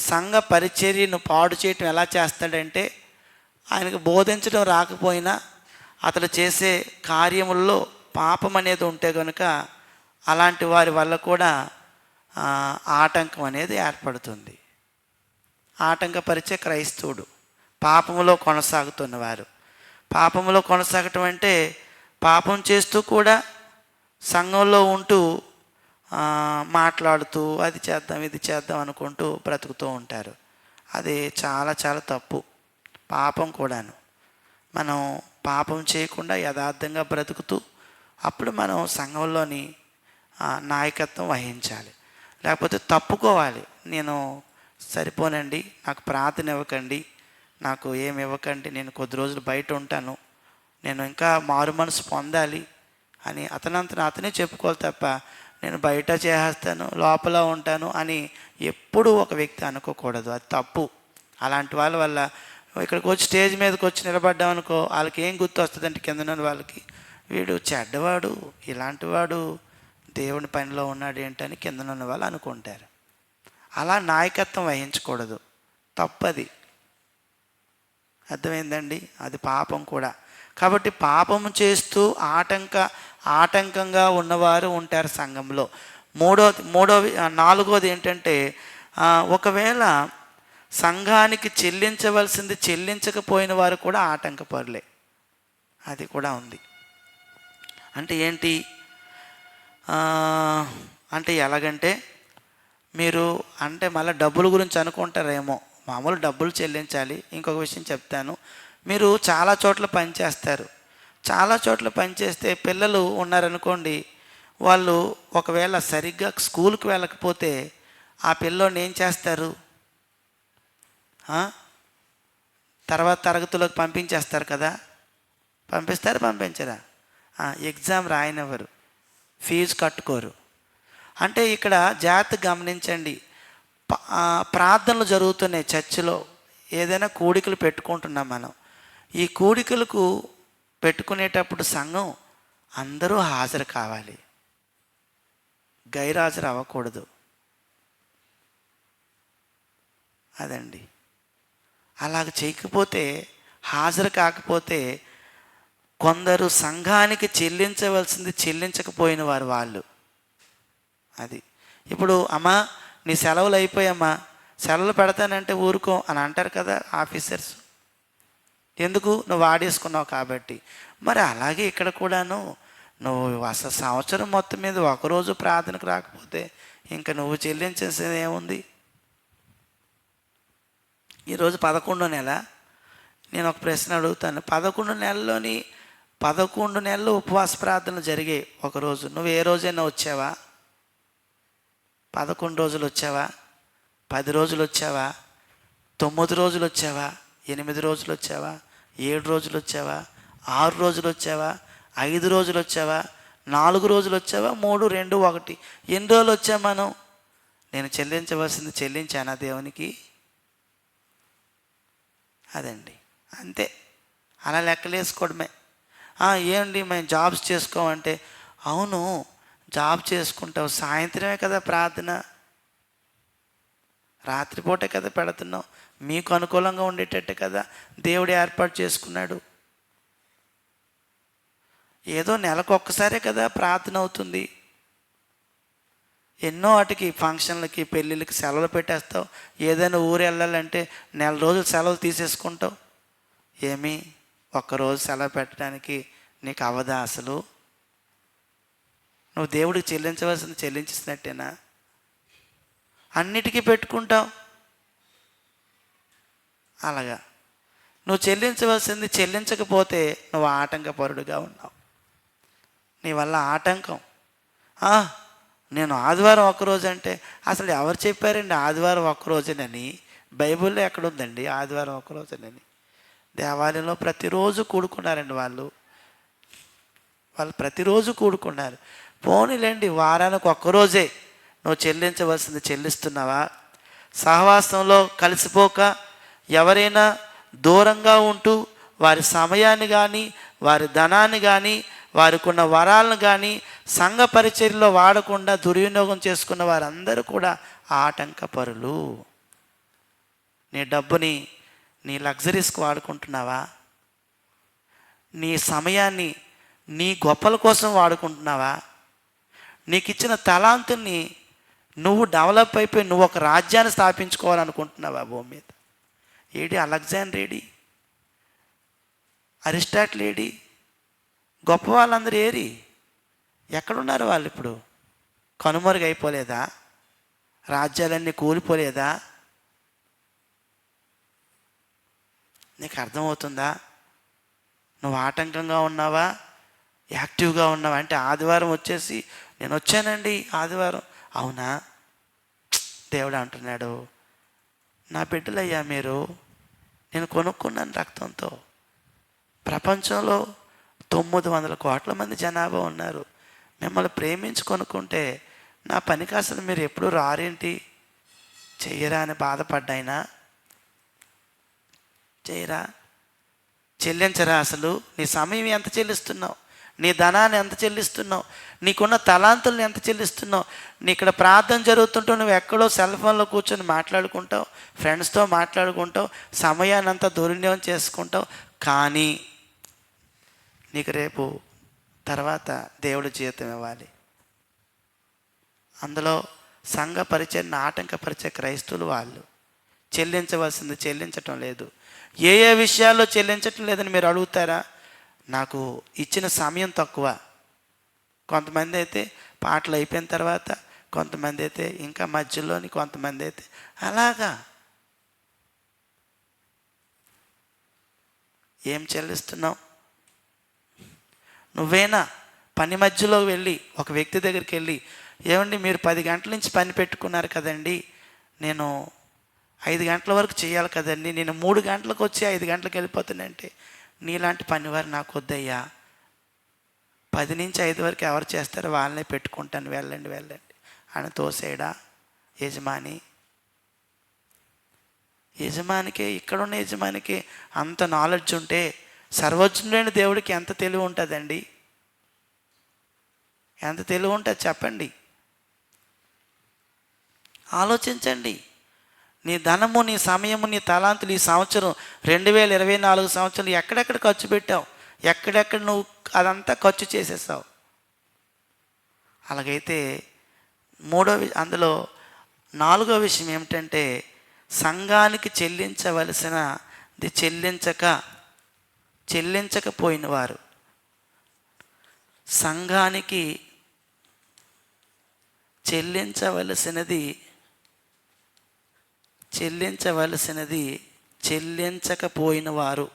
సంఘ పరిచర్యను పాడు చేయటం ఎలా చేస్తాడంటే, ఆయనకు బోధించడం రాకపోయినా అతడు చేసే కార్యముల్లో పాపం అనేది ఉంటే కనుక అలాంటి వారి వల్ల కూడా ఆటంకం అనేది ఏర్పడుతుంది. ఆటంకపరిచే క్రైస్తవుడు, పాపములో కొనసాగుతున్నవారు. పాపములో కొనసాగటం అంటే పాపం చేస్తూ కూడా సంఘంలో ఉంటూ మాట్లాడుతూ అది చేద్దాం ఇది చేద్దాం అనుకుంటూ బ్రతుకుతూ ఉంటారు. అది చాలా చాలా తప్పు, పాపం కూడాను. మనం పాపం చేయకుండా యథార్థంగా బ్రతుకుతూ అప్పుడు మనం సంఘంలోని నాయకత్వం వహించాలి. లేకపోతే తప్పుకోవాలి. నేను సరిపోనండి, నాకు ప్రార్థన ఇవ్వకండి, నాకు ఏమి ఇవ్వకండి, నేను కొద్ది రోజులు బయట ఉంటాను, నేను ఇంకా మారు మనసు పొందాలి అని అతనే చెప్పుకోవాలి తప్ప నేను బయట చేసేస్తాను లోపల ఉంటాను అని ఎప్పుడూ ఒక వ్యక్తి అనుకోకూడదు. అది తప్పు. అలాంటి వాళ్ళ వల్ల ఇక్కడికి వచ్చి స్టేజ్ మీదకి వచ్చి నిలబడ్డామనుకో, వాళ్ళకి ఏం గుర్తు వస్తుందంటే కిందనున్న వాళ్ళకి, వీడు చెడ్డవాడు, ఇలాంటి వాడు దేవుని పనిలో ఉన్నాడు ఏంటని కిందనున్న వాళ్ళు అనుకుంటారు. అలా నాయకత్వం వహించకూడదు, తప్పది. అర్థమైందండి? అది పాపం కూడా. కాబట్టి పాపము చేస్తూ ఆటంకంగా ఉన్నవారు ఉంటారు సంఘంలో. నాలుగోది ఏంటంటే, ఒకవేళ సంఘానికి చెల్లించవలసింది చెల్లించకపోయిన వారు కూడా ఆటంకపరులే. అది కూడా ఉంది. అంటే ఏంటి అంటే ఎలాగంటే, మీరు అంటే మళ్ళీ డబ్బుల గురించి అనుకుంటారేమో, మామూలు డబ్బులు చెల్లించాలి. ఇంకొక విషయం చెప్తాను. మీరు చాలా చోట్ల పనిచేస్తారు. చాలా చోట్ల పనిచేస్తే పిల్లలు ఉన్నారనుకోండి, వాళ్ళు ఒకవేళ సరిగ్గా స్కూల్కి వెళ్ళకపోతే ఆ పిల్లోని ఏం చేస్తారు? తర్వాత తరగతిలోకి పంపించేస్తారు కదా. పంపించరా? ఎగ్జామ్ రాయనివ్వరు, ఫీజు కట్టుకోరు. అంటే ఇక్కడ జాగ్రత్తగా గమనించండి. ప్రార్థనలు జరుగుతున్నాయి చర్చిలో, ఏదైనా కూడికలు పెట్టుకుంటున్నాం మనం. ఈ కూడికలకు పెట్టుకునేటప్పుడు సంఘం అందరూ హాజరు కావాలి, గైర్హాజరు అవ్వకూడదు. అదండి. అలాగ చేయకపోతే, హాజరు కాకపోతే కొందరు సంఘానికి చెల్లించవలసింది చెల్లించకపోయిన వాళ్ళు. అది ఇప్పుడు అమ్మా నీ సెలవులు అయిపోయామ్మా, సెలవులు పెడతానంటే ఊరుకో అని అంటారు కదా ఆఫీసర్స్. ఎందుకు? నువ్వు వాడేసుకున్నావు కాబట్టి. మరి అలాగే ఇక్కడ కూడాను, నువ్వు అసలు సంవత్సరం మొత్తం మీద ఒకరోజు ప్రార్థనకు రాకపోతే ఇంకా నువ్వు చెల్లించేసేది ఏముంది? ఈరోజు 11వ నెల. నేను ఒక ప్రశ్న అడుగుతాను. 11 నెలల్లోని 11 నెలలు ఉపవాస ప్రార్థనలు జరిగాయి. ఒకరోజు నువ్వు ఏ రోజైనా వచ్చావా? 11 రోజులు వచ్చావా? 10 రోజులు వచ్చావా? 9 రోజులు వచ్చావా? 8 రోజులు వచ్చావా? 7 రోజులు వచ్చావా? 6 రోజులు వచ్చావా? 5 రోజులు వచ్చావా? 4 రోజులు వచ్చావా? 3, 2, 1 ఎన్ని రోజులు వచ్చా మనం? నేను చెల్లించవలసింది చెల్లించానా దేవునికి? అదండి, అంతే. అలా లెక్కలేసుకోవడమే. ఏంటి మేము జాబ్స్ చేసుకోమంటే, అవును జాబ్ చేసుకుంటావు, సాయంత్రమే కదా ప్రార్థన, రాత్రిపూటే కదా పెడుతున్నావు, మీకు అనుకూలంగా ఉండేటట్టే కదా దేవుడు ఏర్పాటు చేసుకున్నాడు. ఏదో నెలకు ఒక్కసారే కదా ప్రార్థన అవుతుంది. ఎన్నో వాటికి ఫంక్షన్లకి పెళ్ళిళ్ళకి సెలవులు పెట్టేస్తావు. ఏదైనా ఊరు వెళ్ళాలంటే నెల రోజులు సెలవులు తీసేసుకుంటావు. ఏమి ఒక్కరోజు సెలవు పెట్టడానికి నీకు అవదా అసలు? నువ్వు దేవుడికి చెల్లించవలసింది చెల్లించినట్టేనా? అన్నిటికీ పెట్టుకుంటావు. అలాగా నువ్వు చెల్లించవలసింది చెల్లించకపోతే నువ్వు ఆటంకపరుడుగా ఉన్నావు. నీ వల్ల ఆటంకం. నేను ఆదివారం ఒక్కరోజు అంటే, అసలు ఎవరు చెప్పారండి ఆదివారం ఒక్కరోజేనని? బైబిల్లో ఎక్కడుందండి ఆదివారం ఒక్కరోజేనని? దేవాలయంలో ప్రతిరోజు కూడుకున్నారండి వాళ్ళు ప్రతిరోజు కూడుకున్నారు. పోనీలేండి, వారానికి ఒక్కరోజే నువ్వు చెల్లించవలసింది చెల్లిస్తున్నావా? సహవాసంలో కలిసిపోక ఎవరైనా దూరంగా ఉంటూ వారి సమయాన్ని కానీ వారి ధనాన్ని కానీ వారికి ఉన్న వరాలను కానీ సంఘ పరిచర్యలో వాడకుండా దుర్వినియోగం చేసుకున్న వారందరూ కూడా ఆటంకపరులు. నీ డబ్బుని నీ లగ్జరీస్కి వాడుకుంటున్నావా? నీ సమయాన్ని నీ గొప్పల కోసం వాడుకుంటున్నావా? నీకు ఇచ్చిన తలాంతుని నువ్వు డెవలప్ అయిపోయి నువ్వు ఒక రాజ్యాన్ని స్థాపించుకోవాలనుకుంటున్నావా భూమి మీద? AD Alexander, AD Aristotle, AD గొప్ప వాళ్ళందరూ ఏరి? ఎక్కడున్నారు వాళ్ళు ఇప్పుడు? కనుమరుగైపోలేదా? రాజ్యాలన్నీ కూలిపోలేదా? నీకు అర్థమవుతుందా? నువ్వు ఆటంకంగా ఉన్నావా, యాక్టివ్గా ఉన్నావా? అంటే ఆదివారం వచ్చేసి నేను వచ్చానండి ఆదివారం, అవునా? దేవుడు అంటున్నాడు, నా బిడ్డలయ్యా మీరు, నేను కొనుక్కున్నాను రక్తంతో. ప్రపంచంలో 900 కోట్ల మంది జనాభా ఉన్నారు. మిమ్మల్ని ప్రేమించి కొనుక్కుంటే నా పనికి అసలు మీరు ఎప్పుడు రారేంటి? చెయ్యరా అని బాధపడ్డాయినా? చేయరా? చెల్లించరా? అసలు నీ సమయం ఎంత చెల్లిస్తున్నావు? నీ ధనాన్ని ఎంత చెల్లిస్తున్నావు? నీకున్న తలాంతుల్ని ఎంత చెల్లిస్తున్నావు? నీ ఇక్కడ ప్రార్థన జరుగుతుంటూ నువ్వు ఎక్కడో సెల్ ఫోన్లో కూర్చొని మాట్లాడుకుంటావు, ఫ్రెండ్స్తో మాట్లాడుకుంటావు, సమయాన్ని అంతా దుర్వినియోగం చేసుకుంటావు. కానీ నీకు రేపు తర్వాత దేవుడు జీవితం ఇవ్వాలి. అందులో సంఘ పరిచయాన్ని ఆటంకపరిచే క్రైస్తవులు వాళ్ళు చెల్లించవలసింది చెల్లించటం లేదు. ఏ ఏ విషయాల్లో చెల్లించటం లేదని మీరు అడుగుతారా? నాకు ఇచ్చిన సమయం తక్కువ. కొంతమంది అయితే పాటలు అయిపోయిన తర్వాత, కొంతమంది అయితే ఇంకా మధ్యలోని, కొంతమంది అయితే అలాగా. ఏం చెల్లిస్తున్నావు? నువ్వేనా పని మధ్యలో వెళ్ళి ఒక వ్యక్తి దగ్గరికి వెళ్ళి, ఏమండి మీరు 10 గంటల నుంచి పని పెట్టుకున్నారు కదండి, నేను 5 గంటల వరకు చేయాలి కదండి, నేను 3 గంటలకు వచ్చి 5 గంటలకు వెళ్ళిపోతానంటే, నీలాంటి పనివారు నాకు వద్దయ్యా, 10 నుంచి 5 వరకు ఎవరు చేస్తారో వాళ్ళనే పెట్టుకుంటాను, వెళ్ళండి వెళ్ళండి అని తోసేయడా యజమాని? యజమానికి, ఇక్కడున్న యజమానికి అంత నాలెడ్జ్ ఉంటే సర్వజ్ఞుడైన దేవుడికి ఎంత తెలివి ఉంటుందండి? ఎంత తెలివి ఉంటుంది చెప్పండి, ఆలోచించండి. నీ ధనము, నీ సమయము, నీ తలాంతులు ఈ సంవత్సరం 2024 సంవత్సరం ఎక్కడెక్కడ ఖర్చు పెట్టావు? ఎక్కడెక్కడ నువ్వు అదంతా ఖర్చు చేసేసావు? అలాగైతే అందులో 4వ విషయం ఏమిటంటే, సంఘానికి చెల్లించవలసినది చెల్లించకపోయిన వారు. సంఘానికి చెల్లించవలసినది చెల్లించకపోయిన వారు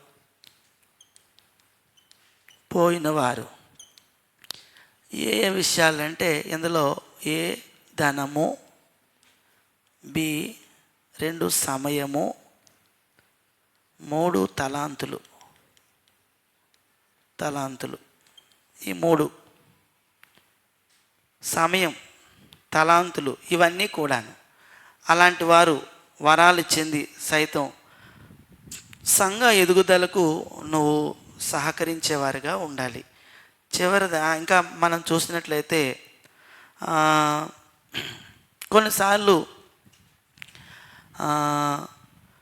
ఏ విషయాలంటే, ఇందులో ఏ ధనము, బి 2 సమయము, 3 తలాంతులు. ఈ 3 సమయం, తలాంతులు ఇవన్నీ కూడాను. అలాంటి వారు వరాలు చెంది సైతం సంఘ ఎదుగుదలకు నువ్వు సహకరించేవారుగా ఉండాలి. చివరిదా ఇంకా మనం చూసినట్లయితే కొన్నిసార్లు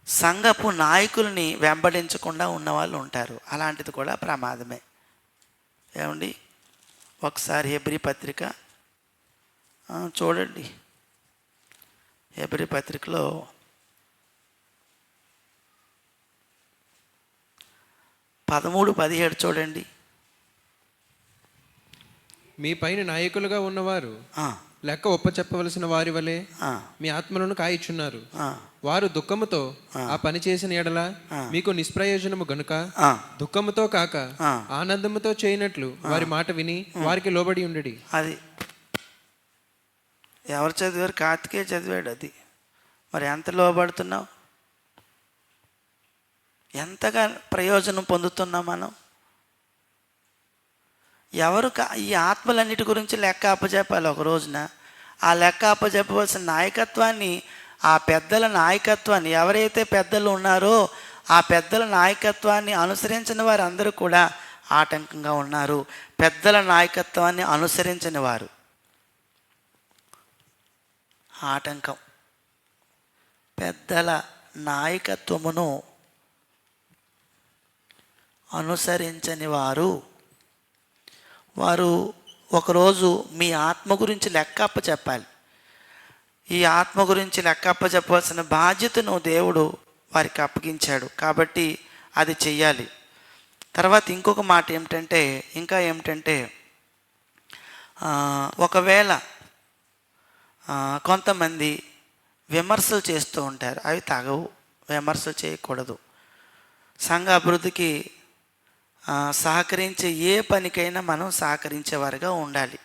సంఘపు నాయకుల్ని వెంబడించకుండా ఉన్నవాళ్ళు ఉంటారు. అలాంటిది కూడా ప్రమాదమే. ఏమండి, ఒకసారి హెబ్రీ పత్రిక చూడండి. హెబ్రీ పత్రికలో 13-17 చూడండి. మీ పైన నాయకులుగా ఉన్నవారు లెక్క ఒప్ప చెప్పవలసిన వారి వలె మీ ఆత్మలను కాయిచున్నారు. వారు దుఃఖముతో ఆ పని చేసిన ఎడల మీకు నిష్ప్రయోజనము గనుక దుఃఖముతో కాక ఆనందముతో చేయనట్లు వారి మాట విని వారికి లోబడి ఉండడి. అది ఎవరు చదివారు? కార్తికేయ చదివాడు. అది మరి ఎంత లోబడుతున్నావు? ఎంతగా ప్రయోజనం పొందుతున్నాం మనం? ఈ ఆత్మలన్నిటి గురించి లెక్క అప్పచెప్పాలి ఒక రోజున. ఆ లెక్క అప్పచెప్పవలసిన నాయకత్వాన్ని, ఆ పెద్దల నాయకత్వాన్ని, ఎవరైతే పెద్దలు ఉన్నారో ఆ పెద్దల నాయకత్వాన్ని అనుసరించిన వారు అందరూ కూడా ఆటంకంగా ఉన్నారు. పెద్దల నాయకత్వాన్ని అనుసరించని వారు ఆటంకం. పెద్దల నాయకత్వమును అనుసరించని వారు ఒకరోజు మీ ఆత్మ గురించి లెక్క అప్పచెప్పాలి. ఈ ఆత్మ గురించి లెక్క అప్పచెప్పవలసిన బాధ్యతను దేవుడు వారికి అప్పగించాడు కాబట్టి అది చెయ్యాలి. తర్వాత ఇంకొక మాట ఏమిటంటే, ఒకవేళ కొంతమంది విమర్శలు చేస్తూ ఉంటారు. అవి తగవు, విమర్శలు చేయకూడదు. సంఘ అభివృద్ధికి సహకరించే ఏ పనికైనా మనం సహకరించేవారుగా ఉండాలి.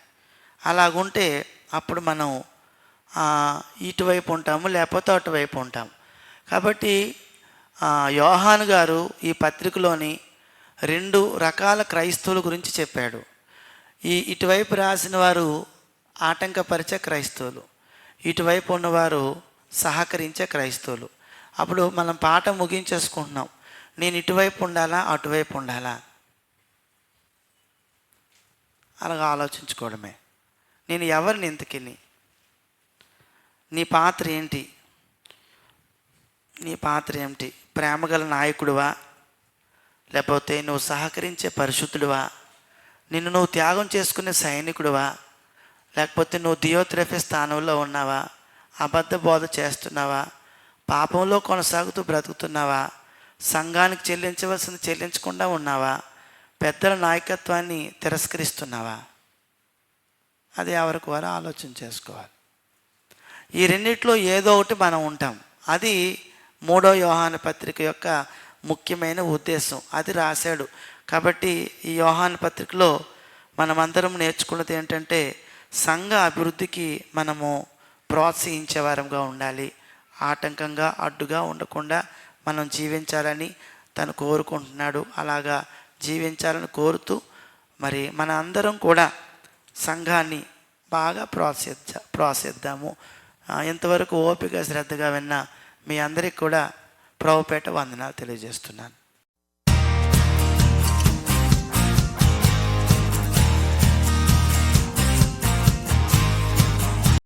అలాగుంటే అప్పుడు మనం ఇటువైపు ఉంటాము, లేకపోతే అటువైపు ఉంటాము. కాబట్టి యోహాను గారు ఈ పత్రికలోని 2 రకాల క్రైస్తవుల గురించి చెప్పాడు. ఇటువైపు రాసిన వారు ఆటంకపరిచే క్రైస్తవులు, ఇటువైపు ఉన్నవారు సహకరించే క్రైస్తవులు. అప్పుడు మనం పాఠం ముగించేసుకుంటున్నాం. నేను ఇటువైపు ఉండాలా, అటువైపు ఉండాలా? అలాగా ఆలోచించుకోవడమే. నేను ఎవరిని ఇంతకిని? నీ పాత్ర ఏంటి? నీ పాత్ర ఏమిటి? ప్రేమగల నాయకుడివా, లేకపోతే నువ్వు సహకరించే పరిశుద్ధుడివా, నిన్ను నువ్వు త్యాగం చేసుకునే సైనికుడివా, లేకపోతే నువ్వు దియోత్రెఫే స్థానంలో ఉన్నావా, అబద్ధ బోధ చేస్తున్నావా, పాపంలో కొనసాగుతూ బ్రతుకుతున్నావా, సంఘానికి చెల్లించవలసింది చెల్లించకుండా ఉన్నావా, పెద్దల నాయకత్వాన్ని తిరస్కరిస్తున్నావా? అది ఎవరికి వారు ఆలోచన చేసుకోవాలి. ఈ రెండిట్లో ఏదో ఒకటి మనం ఉంటాం. అది 3వ యోహాను పత్రిక యొక్క ముఖ్యమైన ఉద్దేశం. అది రాశాడు. కాబట్టి ఈ యోహాను పత్రికలో మనమందరం నేర్చుకున్నది ఏంటంటే, సంఘ అభివృద్ధికి మనము ప్రోత్సహించే వారంగా ఉండాలి. ఆటంకంగా, అడ్డుగా ఉండకుండా మనం జీవించాలని తను కోరుకుంటున్నాడు. అలాగా జీవించాలని కోరుతూ మరి మన అందరం కూడా సంఘాన్ని బాగా ప్రోత్సహిద్దాము. ఇంతవరకు ఓపిక శ్రద్ధగా విన్న మీ అందరికీ కూడా ప్రభుపేట వందనాలు తెలియజేస్తున్నాను.